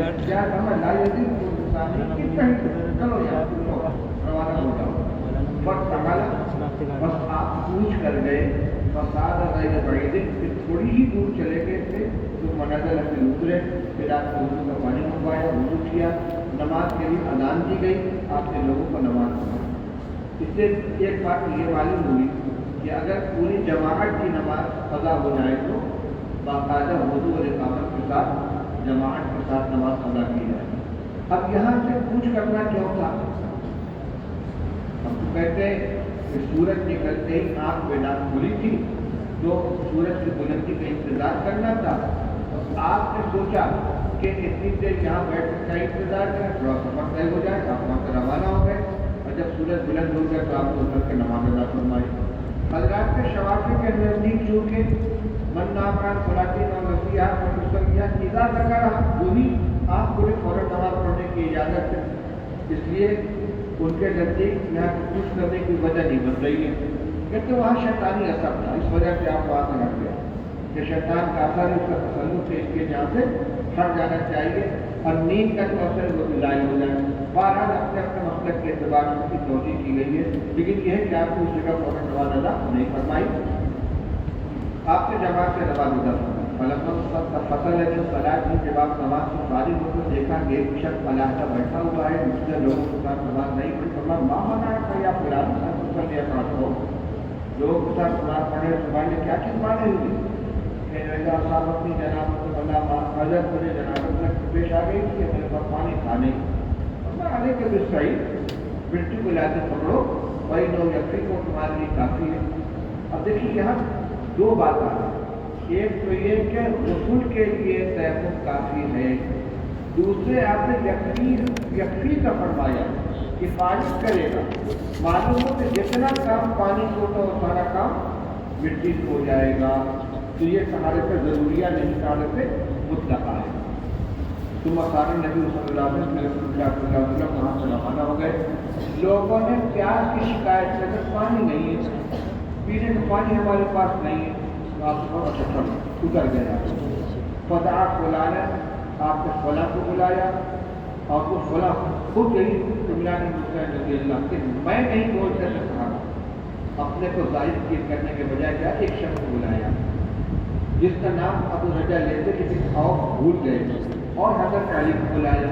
اختیار ہمیں لا یزید کو انسانی کی کہیں چلو یہاں روانہ ہو جاؤ، وقت سنبھالا، بس آپ پوچھ کر گئے فساد غیر بعید، پھر تھوڑی ہی دور چلے گئے تھے تو منزل سے اترے، پھر آپ نے وضو کا پانی منگوایا، وضو کیا، نماز کے لیے اذان دی گئی، آپ نے لوگوں کو نماز پڑھائی۔ اس سے ایک بات یہ معلوم ہوئی کہ اگر پوری جماعت کی نماز قضا ہو جائے تو باقاعدہ وضو اور اقامت کے ساتھ جماعت کے ساتھ نماز قضا کی جائے۔ اب یہاں سے پوچھ کرنا کیوں تھا؟ ہم تو کہتے ہیں کہ سورج نکلتے ہی آنکھ بیدار کھلی تھی تو سورج کی بلندی کا انتظار کرنا تھا، اور آپ نے سوچا کہ اتنی دیر یہاں بیٹھ کر کا انتظار کریں، تھوڑا سفر طے ہو جائے، آپ وہاں سے روانہ ہو گئے، اور جب سورج بلند ہو گیا تو آپ کو اتر کے نماز ادا فرمائی۔ حضرات کے شوافی کے نزدیک چونکہ من نامران فلاطین اور وسیعہ اور مسلمیا اذا لگا رہا، وہی آپ کو فوراً نماز پڑھنے کی اجازت ہے، اس لیے ان کے نزدیک یہاں کچھ کرنے کی وجہ نہیں بن رہی ہے، کہتے وہاں شیطانی اثر تھا، اس وجہ سے آپ وہاں سے ہٹ گئے کہ شیطان کا اثر اس کا تسلط سے اس کے جہاں سے ہٹ جانا چاہیے، اور نیند کا جو اثر وہ ضائع ہو جائے۔ بہرحال اپنے اپنے مسلک کے اعتبار سے اس کی توجہ کی گئی ہے، لیکن یہ ہے کہ آپ کو اس جگہ فوراً نماز ادا نہیں فرمائی، آپ نے جماعت سے نماز ادا فرمائی۔ فصل ہے جو صلاح کی، جب آپ نماز سے فارغ ہو تو دیکھا کہ ایک شخص علیحدہ بیٹھا ہوا ہے، دوسرے لوگوں کے ساتھ نماز نہیں پڑھی، فرمایا ماں منع ہے یا فلان کر دیا پڑھتا ہو، لوگوں کے ساتھ نماز پڑھے، سبحان اللہ کیا چیز مانے ہوئی کہ صاحب اپنی جنابت اللہ حضرت مجھے جنابت میں پیش آ گئی کہ میرے پاس پانی تھا نہیں، میں آنے کے بھی صحیح مٹی کو لا کے پکڑو، وہی لوگ یقین کو تمہارے لیے کافی ہے۔ اب دیکھیے یہاں دو بات آ رہی، ایک تو یہ کہ غسل کے لیے تیمم کافی ہے، دوسرے آپ نے یکفی کا فرمایا کہ پانی کرے گا، معلوم ہو کہ جتنا کام پانی کو ہوتا وہ سارا کام مٹی سے ہو جائے گا، تو یہ طہارت ضروریہ نہیں، طہارت مطلقہ ہے۔ ثم صار نبی صلی اللہ علیہ وسلم وہاں سے روانہ ہو گئے، لوگوں نے پیاس کی شکایت سے کہ پانی نہیں ہے، پینے کا پانی ہمارے پاس نہیں ہے، آپ تھوڑا سا اتر گیا، فدعا فلانا، آپ نے فلاں کو بلایا، اور وہ فلاں خود گئی عمران بن حسین رضی اللہ کہ میں نہیں بولتا تھا صحابہ، اپنے کو ظاہر کرنے کے بجائے کیا ایک شخص کو بلایا جس کا نام ابو رجا لیتے لیکن اور بھول گئے، اور حضرت علی کو بلایا،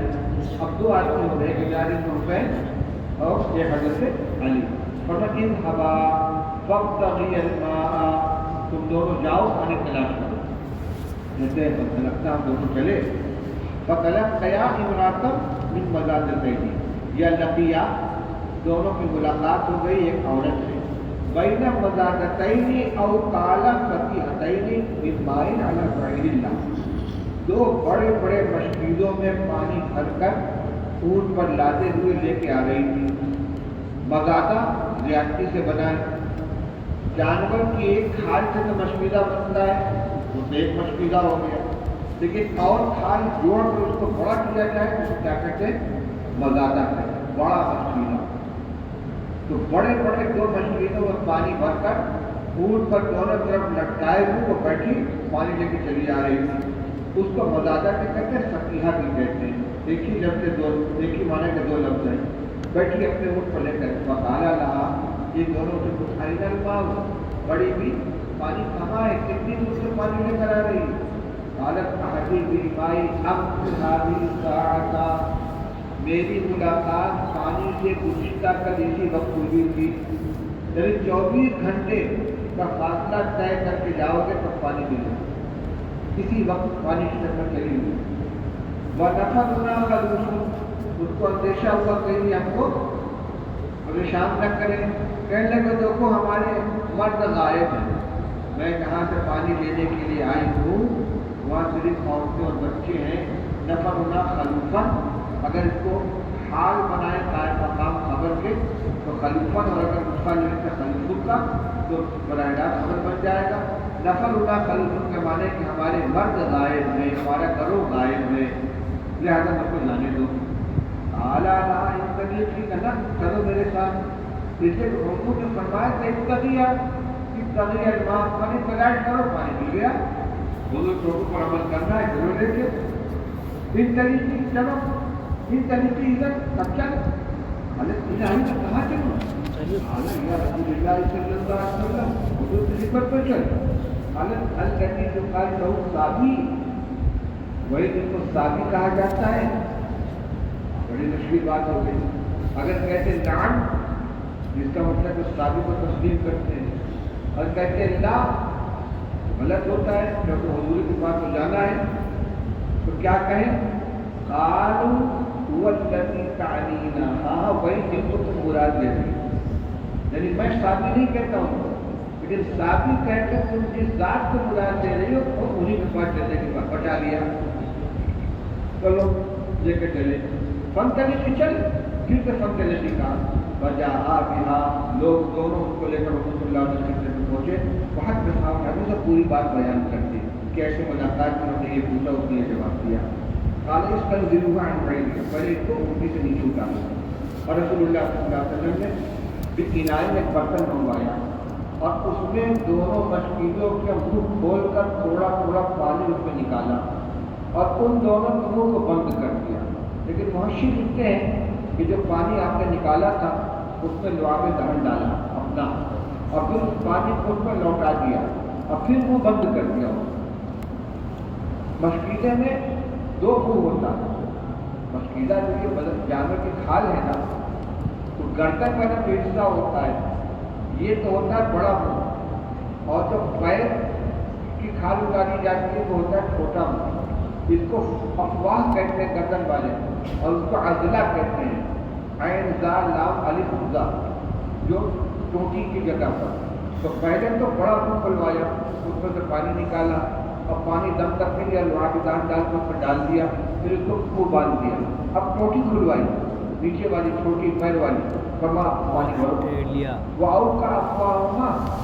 اب دو آدمی ہو گئے عمران بن حسین اور ایک حضرت علی، فرمایا اذهبا فابتغیا الماء، تم دونوں جاؤ پانی تلاش کرو، کہتے ہیں لگتا ہم دونوں چلے، فَتَلَقَّيَا امْرَأَةً مِنْ مَزَادَتَيْنِ، یا لقیا دونوں کی ملاقات ہو گئی ایک عورت سے، بَيْنَ مَزَادَتَيْنِ أَوْ قَالَ فَتِحَتَيْنِ مِنْ مَاءٍ عَلَى بَعِيرِ اللَّهِ، دو بڑے بڑے مشکیزوں میں پانی بھر کر اونٹ پر لاتے ہوئے لے کے آ رہی تھی۔ مزادہ زیادتی سے بنائے، جانور کی ایک کھال سے تو مشکیزہ بنتا ہے، وہ تو ایک مشکیزہ ہو گیا، لیکن اور کھال جوڑ کر اس کو بڑا کیا جائے اس کو کیا کہتے ہیں؟ مزادہ کہتے ہیں، بڑا مشکیزہ۔ تو بڑے بڑے دو مشکیزوں میں پانی بھر کر اونٹ پر دونوں طرف لٹکائے ہوئے وہ بیٹھی پانی لے کے چلی آ رہی تھی، اس کو مزادہ کے کہتے ہیں، سقیہ بھی کہتے ہیں، ایک ہی لفظ دو، ایک ہی معنی کے دو لفظ ہیں، بیٹھی اپنے اونٹ پر لے کر وقالا لہا، یہ دونوں سے کچھ آئیدل پاؤ، بڑی بھی پانی کہاں ہے، کتنی دور سے پانی لے کر آ رہی، حالت احدی بھی مائی اب ہاری ساعتا، میری ملاقات پانی سے گزشتہ کل اسی وقت ہوئی تھی، یعنی 24 گھنٹے کا فاصلہ طے کر کے جاؤ گے تو پانی ملے، اسی وقت پانی کی طرف چلی ہوئی۔ وَنَفَرُنَا خَلُوصٌ، اس کو اندیشہ ہوا کہیں ہم کو پریشان نہ کریں، کہنے لگے دیکھو ہمارے مرد غائب ہیں، میں کہاں سے پانی لینے کے لیے آئی ہوں، وہاں صرف عورتیں اور بچے ہیں۔ نفرنا خلوفاً، اگر اس کو حال بنائے قائم مقام خبر کے تو خلوفاً، اور اگر نسخہ لکھے تو خلوف کا تو براہ راست خبر بن جائے گا۔ نفرنا خلوفاً کے معنی کہ ہمارے مرد غائب ہیں، ہمارا گروہ غائب ہے، لہٰذا مجھ کو جانے دو۔ اعلیٰ ان تکلیف کی کہنا چلو میرے ساتھ، اس لیے حکم نے فرمایا کہ اس تغیر الماء، پانی تلاش کرو، پانی مل گیا، حضور کے حکم پر عمل کرنا ہے، چلو لے کے ان طریقے چلو، ان طریقے ادھر تب چل حالت الہی میں کہاں چلو، حالت یا رسول اللہ صلی اللہ علیہ وسلم حضور کی خدمت پر چل، حالت الذی جو قال له صابی، وہی جس کو صابی کہا جاتا ہے، بڑی مشکل بات ہو گئی۔ اگر کہتے نعم، جس کا مطلب اس صابی کو تسلیم کرتے ہیں، اور کہتے لا، غلط ہوتا ہے کیونکہ حضور کی بات کو جانا ہے، تو کیا کہیں؟ قالوا هو الذی تعنینا، ہاں وہی جن کو تم مراد لیتے، یعنی میں صابی نہیں کہتا ہوں، لیکن صابی کہہ کے تم جس ذات کو مراد لے رہی ہو وہ انہیں کے پاس لینے کے بعد بچا لیا، چلو لے کے چلے، فن کرنے کی چل، پھر سے فن کرنے کی کہا، وجاء بہا، لوگ دونوں اس کو لے کر رسول اللہ صلی اللہ علیہ وسلم پہنچے، بہت بساؤ ہے سے پوری بات بیان کرتی کہ ایسے ملاقات میں انہوں نے یہ پوچھا، اس نے یہ جواب دیا۔ قال استنزلوها عن بعيد، پہلے اس کو اونٹی سے نیچے اتارا، اور رسول اللہ صلی اللہ علیہ وسلم نے کنارے میں ایک برتن منگوایا اور اس میں دونوں مشکیلوں کے منہ کھول کر تھوڑا تھوڑا پانی اس میں نکالا اور ان دونوں منہوں کو بند کر دیا، لیکن محشی لکھتے ہیں کہ جو پانی آپ نے نکالا تھا اس میں لعاب دہن ڈالا اپنا، اور پھر اس پانی کو اس میں لوٹا دیا اور پھر وہ بند کر دیا۔ مشکیلے میں دو منہ ہوتا ہے، مشکیلا جو یہ بدن جانور کی کھال ہے نا، تو گردن کا جو حصہ ہوتا ہے یہ تو ہوتا ہے بڑا منہ، اور جو پیر کی کھال اتاری جاتی ہے وہ ہوتا ہے چھوٹا منہ، اس کو افواہ کہتے ہیں گردن والے، اور اس کو عضلہ کہتے ہیں، عین زا لام الف زا، جو چوٹی کی جگہ پر۔ تو پہلے تو بڑا منہ کھلوایا، اس میں سے پانی نکالا اور پانی دم تک کے لیا، لعاب دہن ڈال کے اس میں ڈال دیا، پھر اس کو منہ باندھ دیا، اب چوٹی کھلوائی نیچے والی چھوٹی پیر والی، فرما پانی بھرو، وہ آؤ کا افواہ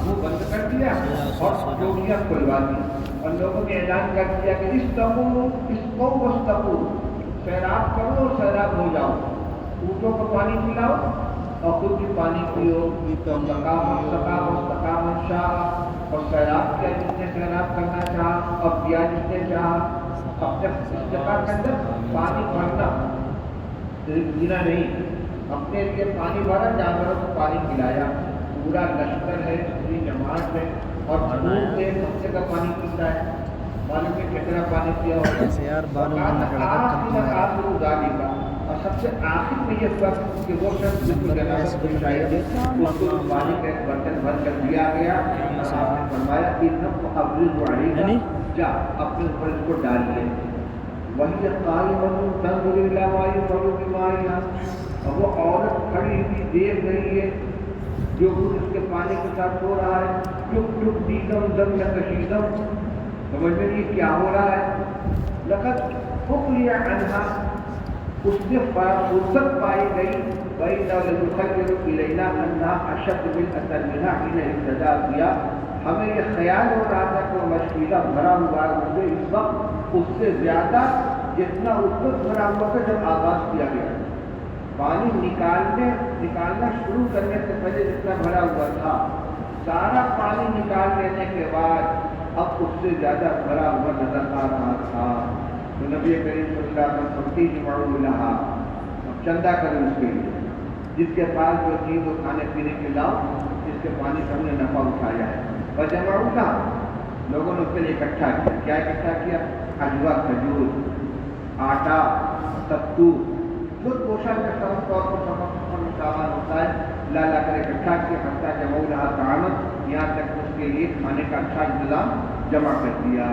منہ بند کر دیا اور چوٹیاں کھلوا دی، اور لوگوں نے اعلان کر دیا کہ استقو، سیراب کرو اور سیراب ہو جاؤ، اونٹوں کو پانی پلاؤ اور خود بھی پانی پیو، استقام شاہ، اور سیراب کیا جس نے سیراب کرنا چاہا اور پیا جس نے چاہا، اب تک اس جگہ کے اندر پانی بھرنا صرف پینا نہیں، اپنے لیے پانی بھرا، جانوروں کو پانی پلایا، پورا لشکر ہے، پوری جماعت ہے، اور دھوپ ایک ہفتے کا پانی پیتا ہے، معلوم ہے کتنا پانی پیا ہوگا، آخر اداری کا، اور سب سے آخر میں یہ فرق کہ وہ شخص جس کو جنازہ کو شاید اس کو پانی کا ایک برتن بھر کر دیا گیا، آپ نے فرمایا انم ابرز علیہ، جا اپنے اوپر اس کو ڈال لے، وہی قائمۃ تنظر الی ما یفعل بمائها، اور وہ عورت کھڑی ہوئی دیکھ رہی ہے جو خود اس کے پانی کے ساتھ ہو رہا ہے، چپ چپ دیدم دم کشیدم، سمجھ میں یہ کیا ہو رہا ہے، لقد حکلی عنہا، اس سے فرصت پائی گئی، وَإِنَّ لَنُخَيِّرُ إِلَيْنَا أَنَّهَا أَشَدُّ بِالْأَثَرِ مِنْهَا حِينَ ابْتَدَأَ بِهَا، ہمیں یہ خیال ہو رہا تھا کہ وہ مشکیلا بھرا ہوا ہے مجھے اس وقت اس سے زیادہ جتنا اس وقت بھرا ہوا تھا جب آغاز کیا گیا، پانی نکالنا شروع کرنے سے پہلے جتنا بھرا ہوا تھا، سارا پانی نکال لینے کے بعد اب اس سے زیادہ بھرا ہوا نظر آ رہا تھا۔ تو نبی کریم صلی اللہ علیہ وسلم سمتی جمعو لہا، اب چندہ کریں اس کے لیے، جس کے پاس جو چیز وہ کھانے پینے کے لاؤ، جس کے پانی سے ہم نے نفع اٹھایا ہے، اور جمعو لہا، لوگوں نے اس کے لیے اکٹھا کیا، کیا اکٹھا کیا؟ حجوہ، کھجور، آٹا، ستو، جو کوشا کے طور پر سفر میں سامان ہوتا ہے لا لا کر اکٹھا کیا حتیٰ جمع رہا تعامت یہاں تک اس کے لیے کھانے کا اچھا انتظام جمع کر دیا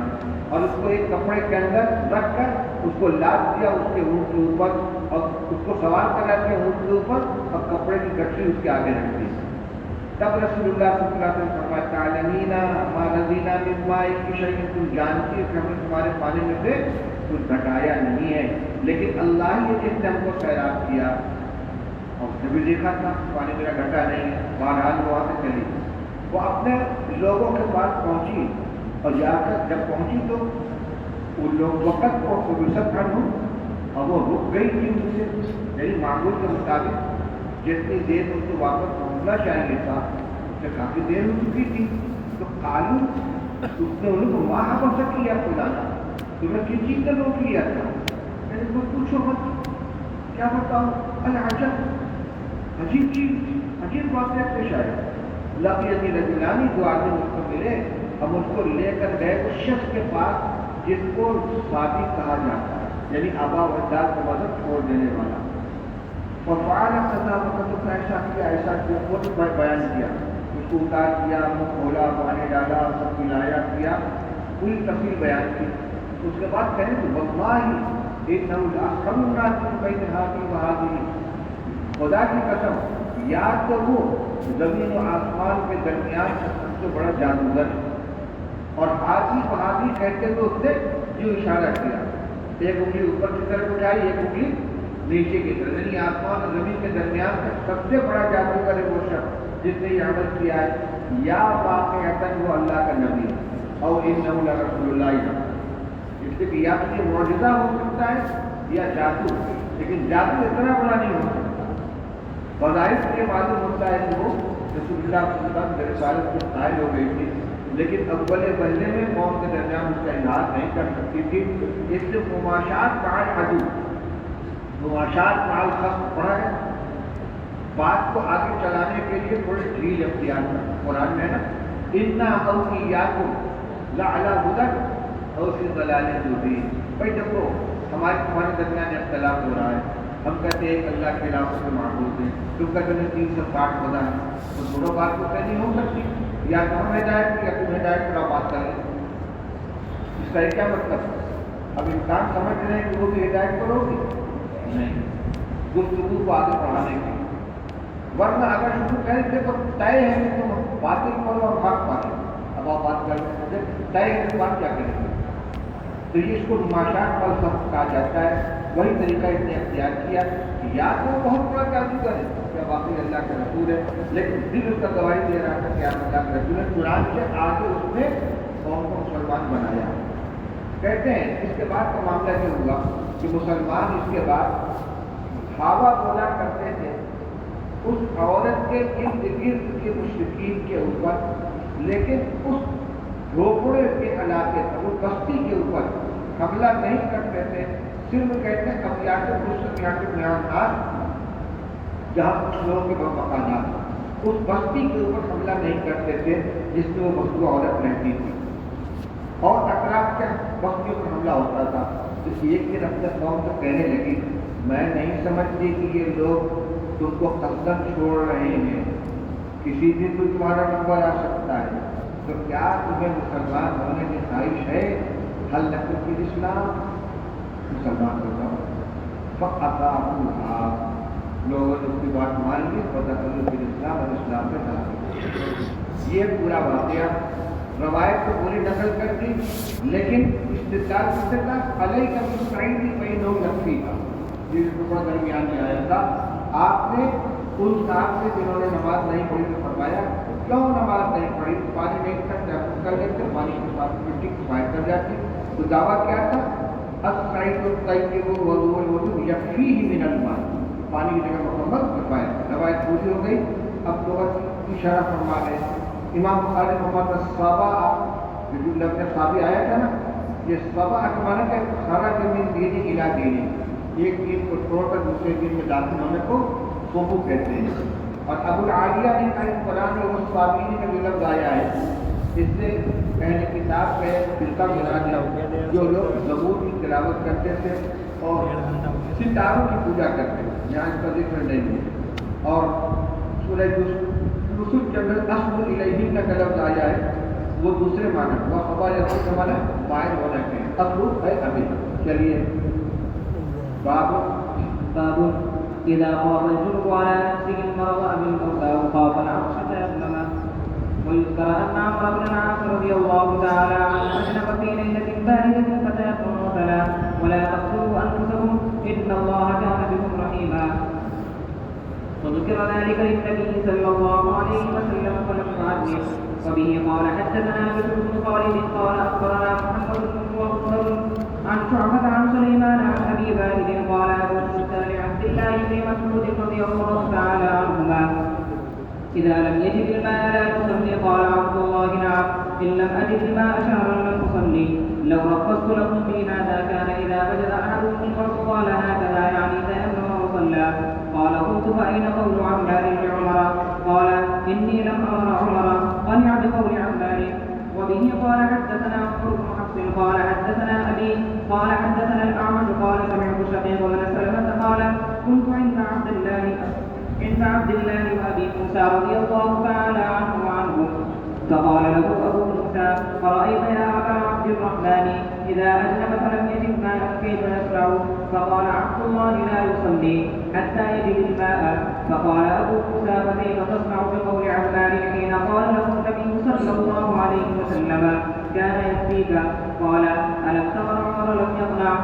اور اس کو ایک کپڑے کے اندر رکھ کر اس کو لاد دیا اس کے اونٹ کے اوپر اور اس کو سوار کرا دیا اونٹ کے اوپر اور کپڑے کی گٹری اس کے آگے رکھ دی. تب رسول اللہ صلی اللہ علیہ وسلم فرمایا تعلمینا ما رضینا من ماء شیء تم جانتی کہ ہم نے تمہارے پانی میں سے کچھ گھٹایا نہیں ہے لیکن اللہ ہی جس نے ہم کو سیراب کیا اور اس نے بھی دیکھا تھا پانی میرا گھٹا نہیں ہے. بہرحال وہاں سے چلی وہ اپنے لوگوں کے پاس پہنچی اور جا کر جب پہنچی تو وہ لوگ وقت کو فرصت کر دوں اور وہ رک گئی تھی ان سے یعنی معمول کے مطابق جتنی دیر ان کو واپس پہنچنا چاہیے تھا اس سے کافی دیر ہو چکی تھی. تو کالو اس نے ان کو وہاں پر کیا کھلانا تمہیں کس چیز کا روک لیا تھا میں نے پوچھو مت کیا بتاؤ العجب عجیب چیز عجیب واقعہ پیش آیا. لقیتی رجلانی جو آدمی اس کو ملے ہم اس کو لے کر گئے اس شخص کے پاس جس کو صابی کہا جاتا ہے یعنی آبا و اجداد کا مذہب چھوڑ دینے والا. اور فعال وقت ایسا کیا وہ بیان کیا اس کو اتار کیا منہ کھولا پانی ڈالا سب پلایا کیا پوری تفصیل بیان کی. اس کے بعد کہیں تو واللہ ایک خدا کی قسم یا تو وہ زمین و آسمان کے درمیان سب سے بڑا جادوگر اور ہاتھی بہادی کہتے تو اس نے جو اشارہ کیا ایک انگلی اوپر کی طرف اٹھائی ایک انگلی نیچے کی طرف یعنی آسمان اور زمین کے درمیان کا سب سے بڑا جادوگر ہے وہ شخص جس نے یہ عمل کیا ہے یا واقعتا وہ اللہ کا نبی اور انہ لرسول اللہ اس سے کہ یا تو یہ معجزہ ہو سکتا ہے یا جادو لیکن جادو اتنا بڑا نہیں ہو سکتا. بظاہر سے معلوم ہوتا ہے کہ وہ رسول اللہ صلی اللہ علیہ وسلم کے رسالت کو قائل ہو گئی تھی لیکن اول پہلے میں قوم کے درمیان اس کا اظہار نہیں کر سکتی تھی. اس سے مماشات مع العدو مماشات مع الخصم پڑھا ہے بات کو آگے چلانے کے لیے تھوڑے ڈھیل اختیار کر. قرآن میں نا انا او ایاکم لعلی ہدی او فی ضلال مبین. بھائی دیکھو ہمارے درمیان اختلاف ہو رہا ہے ہم کہتے ہیں کہ اللہ کے علاوہ سے معبود ہیں تم کہتے ہیں 360 خدا ہے تو دونوں بات تو کہنی ہو سکتی یا تو ہم ہدایت یا تم ہدایت پر بات کر لیں. اس کا کیا مطلب اب انسان سمجھ رہے ہیں کہ وہ بھی ہدایت پر ہوگی نہیں گفتگو کو آگے بڑھانے کی ورنہ اگر شروع کریں گے تو طے ہے کہ تم باطل کرو اور حق پائیں اب آپ بات کر لیں طے ہے تو بات کیا کریں گے. تو یہ اس کو نماشات پر سب کہا جاتا ہے. وہی طریقہ اس نے اختیار کیا یا تو بہت بڑا جادوگر ہے کیا واقعی اللہ کا رسول ہے لیکن دل اس کا گواہی دے رہا تھا کہ آپ اللہ کا رسول ہے. قرآن سے آگے اس نے قوم کو مسلمان بنایا. کہتے ہیں اس کے بعد کا معاملہ یہ ہوا کہ مسلمان اس کے بعد ہوا بولا کرتے تھے اس عورت کے ارد گرد کے مشرکین کے اوپر لیکن اس جھوپڑے کے علاقے پر اس بستی کے اوپر حملہ نہیں کرتے تھے. صرف کہتے ہیں قبیلات مسلمات کے بیانات جہاں کچھ لوگوں کے مکانات اس بستی کے اوپر حملہ نہیں کرتے تھے جس میں وہ مخلوق عورت رہتی تھی اور اطراف کے بستیوں پر حملہ ہوتا تھا. تو ایک دن اپنے قوم کو کہنے لگی میں نہیں سمجھتی کہ یہ لوگ تم کو قصداً چھوڑ رہے ہیں کسی دن کوئی تمہارا نمبر آ سکتا ہے تو کیا تمہیں مسلمان ہونے کی خواہش ہے حل لکم فی الاسلام مسلمان ہو جاؤ. فَأَطَاعُوهَا لوگوں نے اس کی بات مان لی فَدَخَلُوا فِي الْإِسْلَامِ اور اسلام میں داخل. یہ پورا واقعہ روایت کو پوری نقل کر دی لیکن استدلال کس سے تھا علیہ بالصعید فإنه يكفیک جس ٹکڑا درمیان میں آیا تھا. آپ نے ان صاحب سے جنہوں نے نماز نہیں پڑھی تو فرمایا کیوں نماز نہیں پڑھی تو پانی نہیں کر لیتے پانی کے ساتھ مٹی کفایت کر جاتی. تو دعویٰ کیا تھا الصعید الطیب والوضوء یکفیہ من الماء پانی کی جگہ مکمل کفایت. روایت پوری ہو گئی. اب تو کی شرح فرما رہے امام بخاری محمد الصابہ جو لفظ صابی آیا تھا نا یہ صابہ کا معنی ہے خرج من دین الی دین ایک دین کو چھوڑ کر دوسرے دین میں داخل ہونے کو صوبو کہتے ہیں. اور ابو العالیہ نے کہا قرآن میں وہ صابین کا جو لفظ آیا ہے اس سے اہل کتاب کا ایک فرقہ مراد ہے جو لوگ زبور کی تلاوت کرتے تھے اور ستاروں کی پوجا کرتے تھے، یہاں اس کا ذکر نہیں ہے۔ اور سورہ یوسف کے اندر اصل الیہن کا لفظ آیا ہے، وہ دوسرے معنی وہ خبر کا معنی مائل ہونا کے اصل ہے ابھی۔ چلیے باب
إذا خاف الجنب على نفسه المرض أم الموت أو خاف العطش تيمم. ويذكر أن عمرو بن العاص رضي الله تعالى عنه أجنب في ليلة باردة فتيمم وتلا ولا تقتلوا أنفسكم إن الله كان بكم رحيما. وذكر ذلك للنبي صلى الله عليه وسلم فلم يعجل. وبه قال حدثنا بشر بن خالد قال أخبرنا محمد بن مغفر عن شعبة عن سليمان عن أبي بارد قال أبو موسى لعبد الله بن مسعود رضي الله تعالى عنهما إذا لم يجد الماء لا تصلي. قال عبد الله نعم إن لم أجد الماء شهرا لم أصلي. لو رخصت لكم في هذا كان إذا وجد أحدكم الفرق قال هكذا يعني تيمم وصلى. قال قلت فأين قول عمار بن عمر؟ قال إني لم أمر عمر قنع بقول عمار. وبه قال حدثنا عمرو بن حفص قال حدثنا أبي قال حدثنا الأعمش قال سمعت شقيق بن سلمة قال كنت عند عبد الله وأبي موسى رضي الله تعالى عنه وعنهم فقال له أبو موسى فرأيت يا أبا عبد الرحمن إذا أجنب فلم يجد ماء كيف يصنع؟ فقال عبد الله لا يصلي حتى يجد الماء. فقال أبو موسى فكيف تصنع بقول عمار حين قال له النبي صلى الله عليه وسلم كان يكفيك؟ قال ألم تر عمر لم يقنع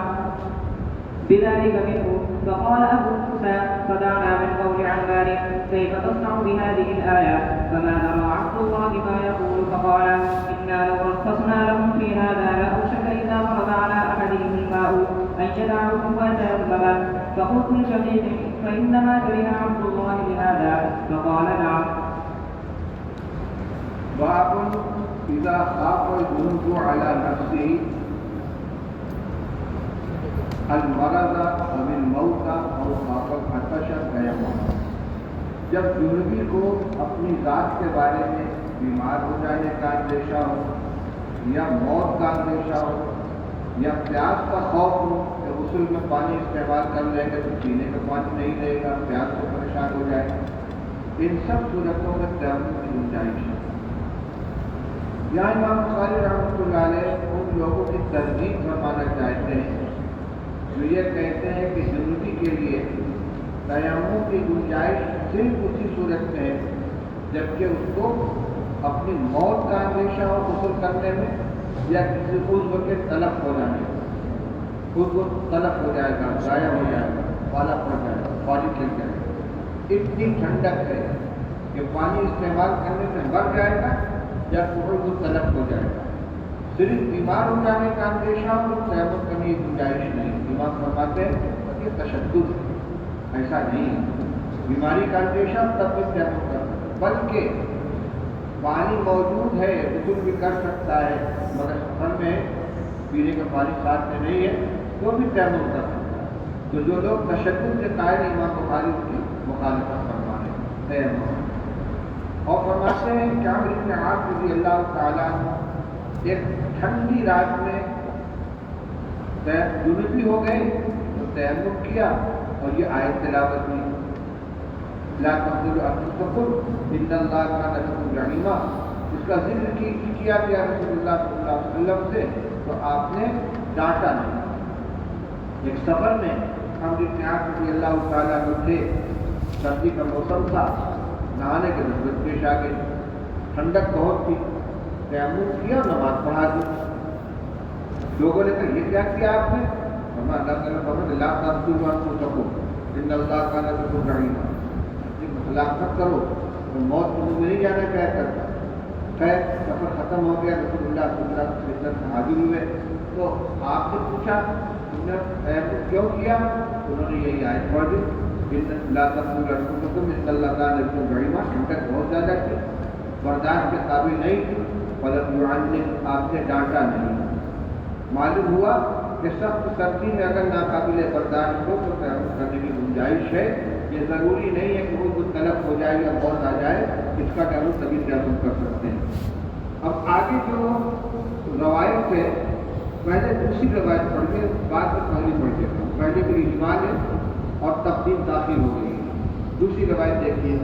بذلك منه؟ فقال أبو موسى فدعنا من قول عمار كيف تصنع بهذه الآية؟ فما نرى عبد الله ما يقول. فقال إنا لو رخصنا لهم في هذا لأوشك إذا ورد على أحدهم الماء أن يدعوه ويتيمم. فقلت لشقيق فإنما كره عبد الله بهذا؟ فقال نعم.
باب إذا خاف الجنب على نفسه المرض أو الموت أو خاف العطش تيمم. جب جنبی کو اپنی ذات کے بارے میں بیمار ہو جانے کا اندیشہ ہو یا موت کا اندیشہ ہو یا پیاس کا خوف ہو کہ غسل میں پانی استعمال کر لیں گے تو پینے کا پانی نہیں رہے گا، پیاس سے پریشان ہو جائے، ان سب صورتوں میں تیمم کی گنجائش ہے۔ یہاں امام بخاری رحمۃ اللہ علیہ ان لوگوں کی ترغیب فرمانا چاہتے ہیں جو یہ کہتے ہیں کہ جنوبی کے لیے تیمم کی گنجائش صرف اسی صورت میں ہے جبکہ اس کو اپنی موت کا اندیشہ ہو غسل کرنے میں یا کسی عضو کے تلف ہو جانے میں، عضو تلف ہو جائے گا، ضائع ہو جائے گا، پالا پڑ جائے گا، پانی گر جائے گا، اتنی ٹھنڈک ہے کہ پانی استعمال کرنے سے مر جائے گا یا عضو تلف ہو جائے گا۔ صرف بیمار ہو جانے کا اندیشہ ہو تو تیمم کرنے کی گنجائش نہیں۔ امام فرماتے ہیں کہ تشدد ایسا نہیں ہے، بیماری کا اندیشہ تب بھی تیمم کر سکتا، بلکہ پانی موجود ہے غسل بھی کر سکتا ہے مگر سفر میں پینے کا پانی ساتھ میں نہیں ہے تو بھی تیمم کر سکتا ہے۔ تو جو لوگ تشدد کے قائل امام بخاری کی مخالفت فرمانے تیمم اور فرماتے ہیں کہ عمرو بن عاص رضی اللہ تعالیٰ عنہ ایک ٹھنڈی رات میں جنوبی ہو گئے تو تیمم کیا اور یہ آیت تلاوت کی لا تقتلوا انفسکم ان اللہ کان بکم رحیما۔ اس کا ذکر کیا گیا رسول اللہ صلی اللہ علیہ وسلم سے تو آپ نے ڈانٹا نہیں۔ ایک سفر میں عمرو بن عاص رضی اللہ تعالیٰ عنہ تھے، سردی کا موسم تھا، نہانے کی ضرورت پیش آ گئی، ٹھنڈک بہت تھی، تیمم کیا نماز پڑھا دی۔ لوگوں نے کہا یہ کیا کیا آپ نے؟ اللہ تعالیٰ فرماتے لا تقتلوا انفسکم ان اللہ کان بکم رحیما، ہلاک مت کرو تو موت کو نہیں جانا کہہ کرتا۔ خیر سفر ختم ہو گیا، رسول اللہ صلی اللہ علیہ وسلم حاضر ہوئے تو آپ سے پوچھا تم نے تیمم کیوں کیا؟ انہوں نے یہی آیت پڑھ دی لا تقتلوا انفسکم ان اللہ کان بکم رحیما۔ ٹھنڈک بہت زیادہ تھی، برداشت کے قابل نہیں تھی، فلم يعلم، آپ نے ڈانٹا نہیں۔ معلوم ہوا کہ سخت سردی میں اگر ناقابل برداشت ہو تو تیمم کرنے کی گنجائش ہے۔ یہ ضروری نہیں ہے کہ وہ تلف ہو جائے یا موت آ جائے، اس کا تیمم تبھی تیمم کر سکتے ہیں۔ اب آگے جو روایت ہے پہلے دوسری روایت پڑھ کے بعد میں پہلی پڑھ کے پہلے کی اجمال ہے اور تبدیل داخل ہو گئی ہے. دوسری روایت دیکھیے.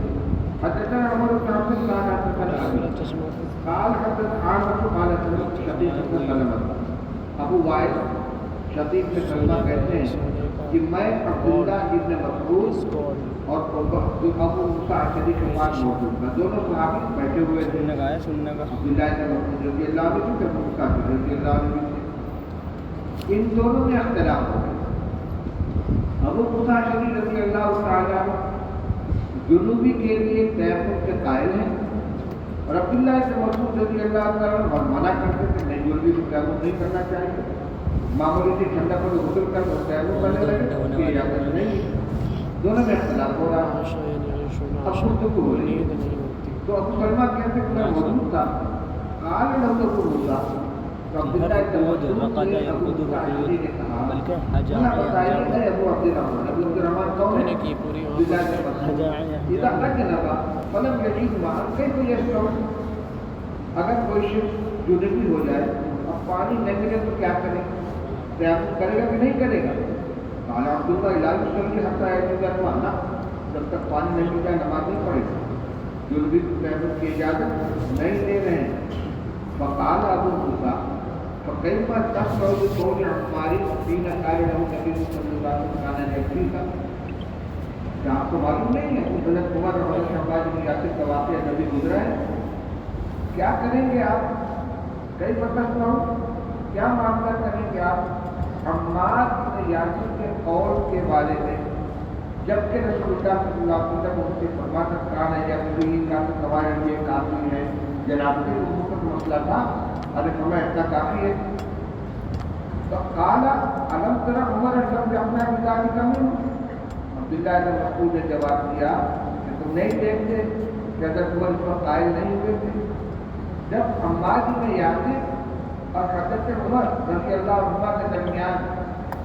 حدثنا عمر بن عبد الله قال حدثنا عامر قال شقيق بن سلمة. ابو وائل شقیق بن سلمہ کہتے ہیں کہ میں عبداللہ ابن مسعود اور ابو موسیٰ اشعری کے پاس موجود تھا. دونوں صحابی بیٹھے ہوئے تھے. عبداللہ ابن مسعود رضی اللہ عنہ اور ابو موسیٰ رضی اللہ عنہ. ان دونوں میں اختلاف ہو گیا. ابو موسیٰ اشعری رضی اللہ تعالیٰ جنوبی کے لیے تیمم کے قائل ہیں اور عبداللہ ابن مسعود رضی اللہ تعالیٰ منع کرتے تھے نہیں جنوبی کو تیمم نہیں کرنا چاہیے. معمولی سے ٹھنڈا پر غسل کر تیمم کرنے لگے کہ اجازت نہیں. دونوں میں اختلاف ہو رہا ہے. اب گفتگو ہو رہی ہے تو ابو سلمہ کہتے کہ میں موجود تھا. قال له ابو موسیٰ عبداللہ ابن مسعود نے ابو موسیٰ اشعری نے کہا بتائیے اے ابو عبد الرحمن. ابو عبد الرحمن کون ہے؟ عبداللہ ابن مسعود. اذا اجنب فلم يجد ماء كيف يشرب. اگر کوئی شخص جنبی ہو جائے اب پانی نہیں ملے تو کیا کرے؟ تیمم کرے گا کہ نہیں کرے گا؟ قال عبداللہ لا يصلي حتى يجد الماء. جب تک پانی نہیں مل جائے نماز نہیں پڑھے گا. جنبی کو تیمم کی اجازت نہیں دے رہے ہیں. فقال ابو موسیٰ فكيف تشرع بقول عمار حين قال له النبي صلى الله عليه وسلم كان يكفيك. کیا آپ کو معلوم نہیں ہے کہ حضرت عمر اور حضرت عباس بن یاسر کا واقعہ نبی گزرا ہے؟ کیا کریں گے آپ؟ کئی پتہ ہو کیا معاملہ کریں گے آپ عمار بن یاسر کے قول کے بارے میں جبکہ رسول اللہ صلی اللہ علیہ وسلم ان سے فرماتا کان ہے یا کوئی کا سوال یہ کافی ہے. جناب کے لوگوں کا مسئلہ تھا ارے ہمیں اتنا کافی ہے. تو قال الم ترى عمر رضی اللہ عنہ بذلك منه. عبداللہ ابن مسعود نے جواب دیا کہ تم نہیں دیکھتے کہ حضرت عمر اس پر قائل نہیں ہوئے تھے. جب عمار بن یاسر اور حضرت عمر رضی اللہ عنہ کے درمیان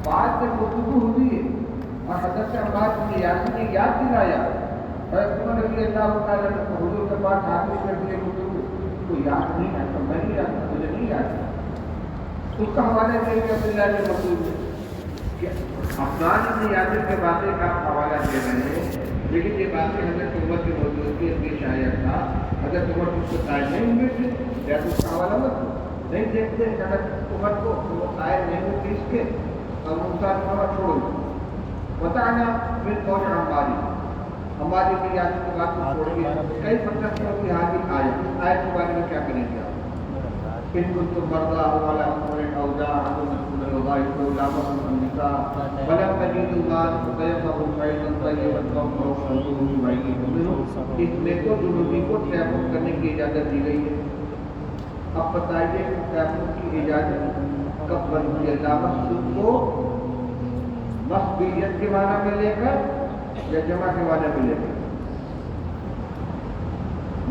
بات سے گفتگو ہوئی ہے اور حضرت عمار بن یاسر نے یاد دلایا حضرت عمر رضی اللہ تعالیٰ نے حضور کے پاس حاضر کر دیے گفتگو تو یاد نہیں ہے. تو میں نہیں یاد مجھے نہیں یاد. اس کا حوالہ دے کے عبداللہ ابن مسعود نے کہ افغان ابن یاسر کے باتیں کا حوالہ دے رہے ہیں لیکن یہ باتیں حضرت عمر کی موجودگی میں شاید تھا. حضرت عمر اس کو قائل نہیں ہوئے تھے یا اس کا حوالہ مت نہیں دیکھتے حضرت عمر کو وہ قائل نہیں ہوتے اس کے اور ان کا عمر چھوڑو بتانا پھر قول ہماری ہماری بھی یاسر کی بات کو چھوڑیے. کئی پتہ کی حاضر آئے کے بارے میں کیا کریں گے آپ؟ ان كنتم مرضى او على سفر او جاء احد منكم من الغائط او لامستم النساء فلم تجدوا ماء فتيمموا صعيدا طيبا فامسحوا برؤوسكم وايديكم منه. اس میں تو جنوبی کو تیمم کرنے کی اجازت دی گئی ہے. اب بتائیے تیمم کی اجازت کب بنتی ہے؟ لامستم کو مسبیت کے معنی میں لے کر یا جمع کے معنی میں لے کر.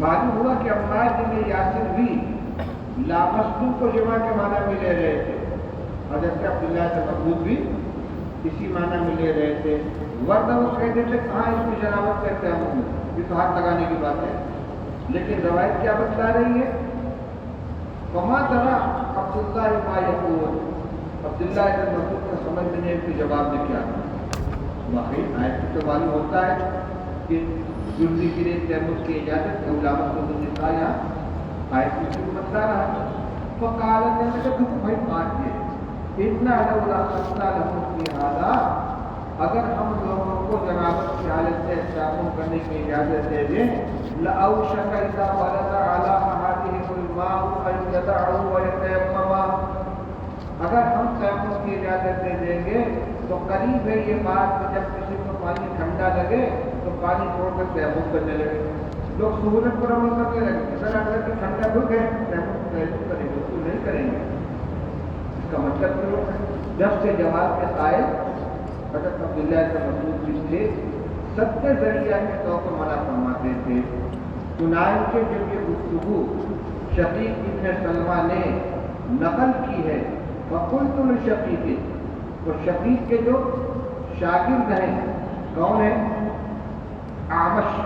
معلوم ہوا کہ عمار بن یاسر بھی لامستم کو جمع کے معنی میں لے رہے تھے. حضرت عبداللہ ابن مسعود بھی اسی معنی میں لے رہے تھے. ورنہ وہ کہتے تھے کہاں اس میں جنابت کہتے ہیں ہم اس کو ہاتھ لگانے کی بات ہے. لیکن روایت کیا بتلا رہی ہے؟ وما ترى عبداللہ ما یقول. عبداللہ ابن مسعود کو سمجھ میں نہیں کہ جواب میں کیا تھا. واقعی آیت سے معلوم ہوتا ہے کہ جنبی کے لیے تیمم کی اجازت ہے. لامستم النساء یہاں آیت میں سے بتلا رہا ہے. فقال نے کہا بھائی بات یہ اتنا لولا خصنا لهم في هذا. اگر ہم لوگوں کو جنابت کی حالت سے تیمم کرنے کی اجازت دے دیں لاوشك اذا ولد على احدهم الماء ان يدعوا ويتيمم. اگر ہم تیمم کی اجازت دے دیں گے تو قریب ہے یہ بات کہ جب کسی کو پانی ٹھنڈا لگے تو پانی چھوڑ کر تیمم کرنے لگے. لوگ سہولت پر عمل کرنے لگے. اگر اگر کہ ٹھنڈا رک ہے تیمم کریں گے تو نہیں کریں گے. اس کا مطلب کیا ہوتا ہے؟ جب سے جواب کے قائل حضرت عبداللہ ابن مسعود بھی تھے سب کے ذریعہ کے طور پر منع فرماتے تھے. چنانچہ جب یہ گفتگو شقیق ابن سلمہ نے نقل کی ہے فقلت لشقیق. تو شقیق کے جو شاگرد ہیں کون ہیں؟ اعمش.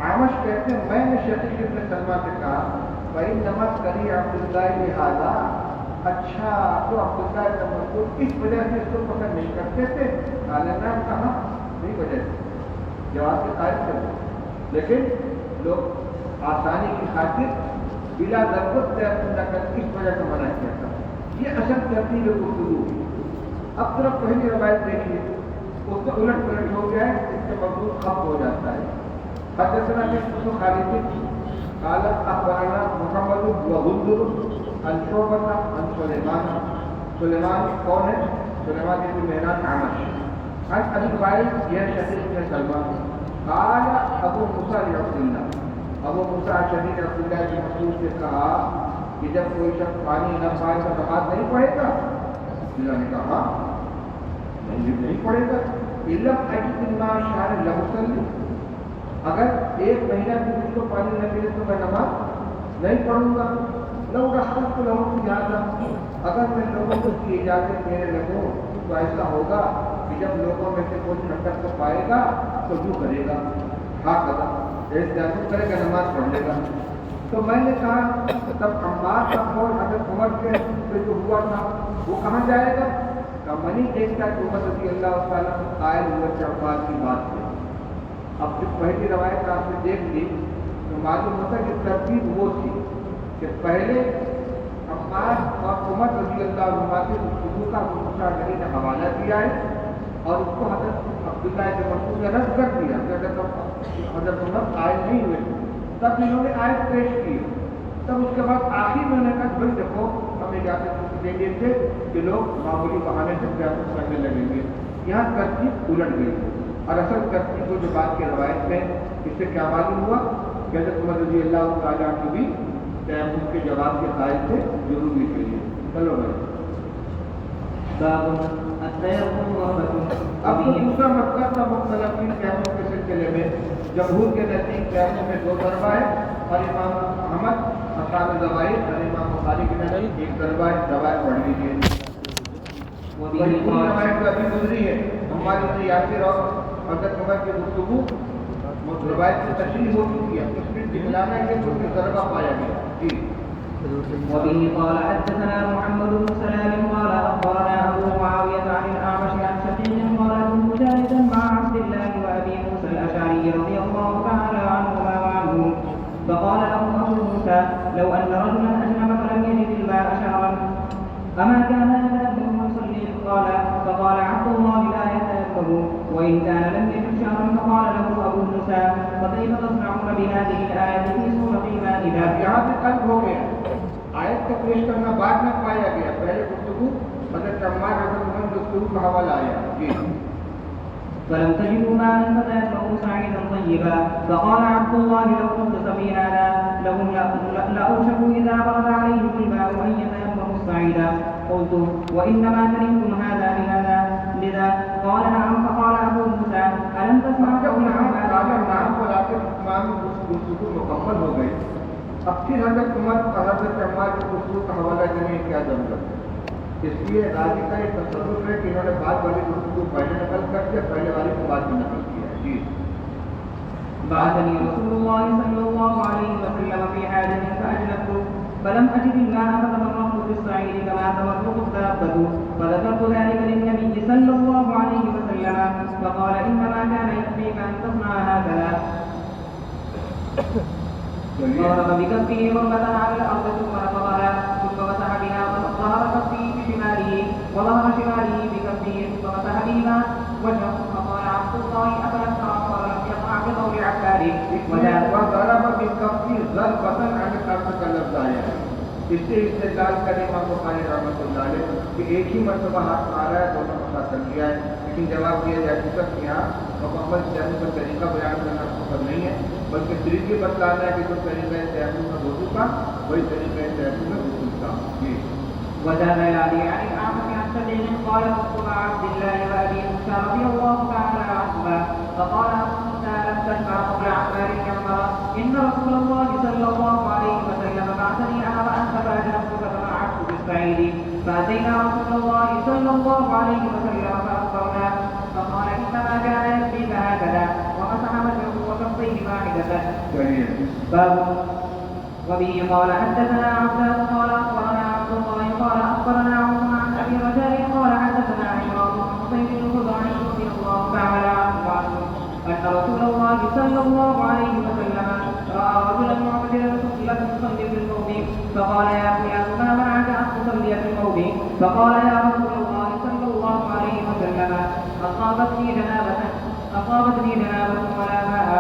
اعمش کہتے ہیں میں نے شقیق ابن سلمہ سے کہا بھائی نماز کری عبداللہ لہٰذا، اچھا تو عبداللہ ابن مسعود اس وجہ سے اس کو پسند نہیں کرتے تھے؟ نہ کہاں نہیں وجہ سے جواب کے قائم کر، لیکن لوگ آسانی کی خاطر بلا ضرورت تیار کر اس وجہ سے منع کیا تھا۔ یہ اصل ترتیب گفتگو۔ اب صرف پہلی روایت دیکھیے، اس کا الٹ پلٹ ہو گیا ہے، اس کا مقصود خط ہو جاتا ہے۔ حدثنا بن خالد قال اخبرنا محمد وغندر عن شعبة عن سلیمان کون ہے؟ سلیمان بن مہران عامش عن ابی وائل یہ شدید بن سلمان قال ابو موسیٰ عبداللہ، ابو موسیٰ شدید عبداللہ کی مسعود سے کہا کہ جب کوئی شخص پانی نہ پائے تو نماز نہیں پڑھے گا؟ اللہ نے کہا نہیں پڑھے گا۔ علم اجتماع شہر لمسلی، اگر ایک مہینہ بھی مجھ کو پانی نہ ملے تو میں نماز نہیں پڑھوں گا۔ لوگ رحمت کو لوگوں کی اجازت، اگر میں لوگوں کو کی اجازت دینے لگوں تو ایسا ہوگا کہ جب لوگوں میں سے کوئی ٹھنڈک کو پائے گا تو یوں کرے گا، ہاں کرا احتیاط کرے گا، نماز پڑھ لے گا۔ تو میں نے کہا تب عمار کا قول حضرت عمر کے سے جو ہوا تھا وہ کہاں جائے گا؟ کہ میں نہیں دیکھتا کہ عمر رضی اللہ تعالیٰ قائل ہوئے کہ عمار کی بات ہے۔ اب جب پہلی روایت آپ نے دیکھ لی تو معلوم ہوتا کہ ترتیب وہ تھی کہ پہلے عمار اور عمر رضی اللہ عنہ کے گفتگو کا دوسرا نبی نے حوالہ دیا ہے اور اس کو حضرت عبداللہ بن مسعود نے رد کر دیا کہ حضرت عمر قائل نہیں ہوئے۔ تب انہوں نے آیت پیش کی، تب اس کے بعد آخر میں نے کہا بھائی دیکھو ہم اجازت دیں گے تھے کہ لوگ معمولی بہانے سے قیامت کرنے لگیں گے۔ یہاں ترتیب الٹ گئی اور اصل ترتیب کو جو بات کی روایت میں اس سے کیا معلوم ہوا کہ حضرت عمر رضی اللہ تعالیٰ کو بھی تیمم کے جواب کے قائل تھے ضروری کے لیے۔ چلو بھائی اب تو دوسرا مسئلہ تھا مختلف تیمم کے سلسلے میں۔ جمہور کے نزدیک تیمم میں دو ضربہ ہے اور امام احمد مقام زوائد اور امام بخاری کے نزدیک ایک ضربہ ہے۔ روایت پڑھ لیجیے، روایت ابھی گزری ہے ہمارے یاسر اور حضرت عمر کی گفتگو روایت کی تشریح ہو چکی ہے، اس میں دکھلانا ہے کہ اس میں ضربہ پایا گیا۔ جی
وبه قال حدثنا محمد بن سلام قال اخبرنا ابو معاويه عن الاعمش عن شقيق قال كنت جالسا مع عبد الله وابي موسى الاشعري رضي الله تعالى عنهما وعنهم فقال له ابو موسى لو ان رجلا اجنب فلم يجد الماء شهرا اما كان يتيمم ويصلي؟ فقال عبد الله لا يتيمم وان كان لم يجد شهرا فقال له ابو موسى فكيف تصنعون بهذه الايه في سوره المائده؟
یہاں سے قلب ہو گیا، آیت کا پیش کرنا بعد میں پایا گیا، پہلے گفتگو حضرت عمار حضرت عمر گفتگو کا حوالہ آیا۔ جی
فلم تجدوا ماء فتيمموا صعيدا طيبا فقال عبد الله لو كنت سفيهانا لهم لاوشكوا اذا برد عليهم الماء ان يتيمموا الصعيدا قلت وانما كرهتم هذا لذا قال نعم فقال ابو موسى الم تسمع قول
گفتگو مکمل ہو گئی، اب پھر حضرت عمر اور حضرت عمار کی گفتگو کا حوالہ دینے کی کیا ضرورت ہے؟ اس لیے راضی کا یہ تصور ہے کہ انہوں نے بعد والی گفتگو پہلے نقل کر کے پہلے والی کو بعد میں نقل کیا ہے۔ جی
بعثني رسول الله صلى الله عليه وسلم في حاجة فأجنبت فلم أجد الماء فتمرقت بالصعيد كما تمرق الدابة فذكرت ذلك للنبي صلى الله عليه وسلم فقال إنما كان يكفيك أن تصنع هكذا ضرب بكفه ضربة على الأرض ثم نفضها ثم مسح بها ظهر كفه بشماله وظهر شماله بكفه ثم مسح بهما وجهه فقال عبد الله أفلم ترى ولم يقع بقول عباده
وضرب بكفه ضربة على الأرض کا لفظ آیا ہے۔ اس سے استدلال کرے امام بخاری رحمۃ اللہ علیہ کہ ایک ہی مرتبہ ہاتھ مارا ہے، دونوں مسا کر لیا ہے، لیکن جواب دیا جا چکا کہ یہاں مکمل تیمم کا طریقہ بیان کرنا مفید نہیں ہے، بلکہ طریقے بتلانا ہے کہ جو طریقہ تیمم میں وضو کا وہی طریقہ تیمم میں غسل کا۔ جی
وزاد يعلي عن الأعمش عن شقيق قال كنت مع عبد الله وأبي موسى رضي الله تعالى عنهما فقال أبو موسى لم تسمع قول عمار يعمر إن رسول الله صلى الله عليه وسلم بعثني أنا وأنت فأجنبت فمعدت بالصعيد فأتينا رسول الله صلى الله عليه وسلم فأخبرناه فقال إنما كان يكفيك هكذا ومسح وجهه وكفيه واحدة. باب وبه قال حدثنا عبدان قال أخبرنا عبد الله قال أخبرنا عمر عن أبي رجاء قال حدثنا عمران بن حسين الخزاعي رضي الله تعالى عنه أن رسول الله صلى الله عليه وسلم رأى رجلا معتدلا يصلي في الموضع فقال يا فلان ما منعك أن تصلي في الموضع فقال يا رسول الله صلى الله عليه وسلم أصابتني جنابة ولا ماء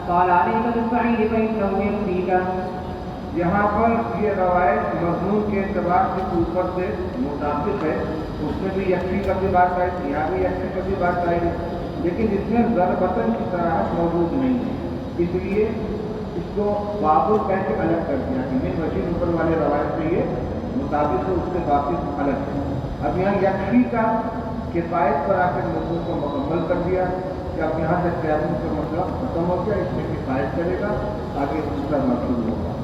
قال عليك بالبعيد فإنه يكفيك.
یہاں پر یہ روایت مضمون کے اعتبار سے اوپر سے مطابق ہے، اس میں بھی یکفی کا بھی بات آئی، یہاں بھی یکفی کا بھی بات آئی، لیکن اس میں ضربتاً کی صراحت موجود نہیں ہے، اس لیے اس کو بابل کہہ کے الگ کر دیا کہ من مزید اوپر والے روایت سے یہ مطابق ہے، اس سے واپس الگ ہے. اب یہاں یکفی کا کفایت پر آ کر مضمون کو مکمل کر دیا کہ اب یہاں تک تیمم کا مسئلہ ختم ہو گیا، اس میں کفایت کرے گا، آگے دوسرا مطلب ہوگا.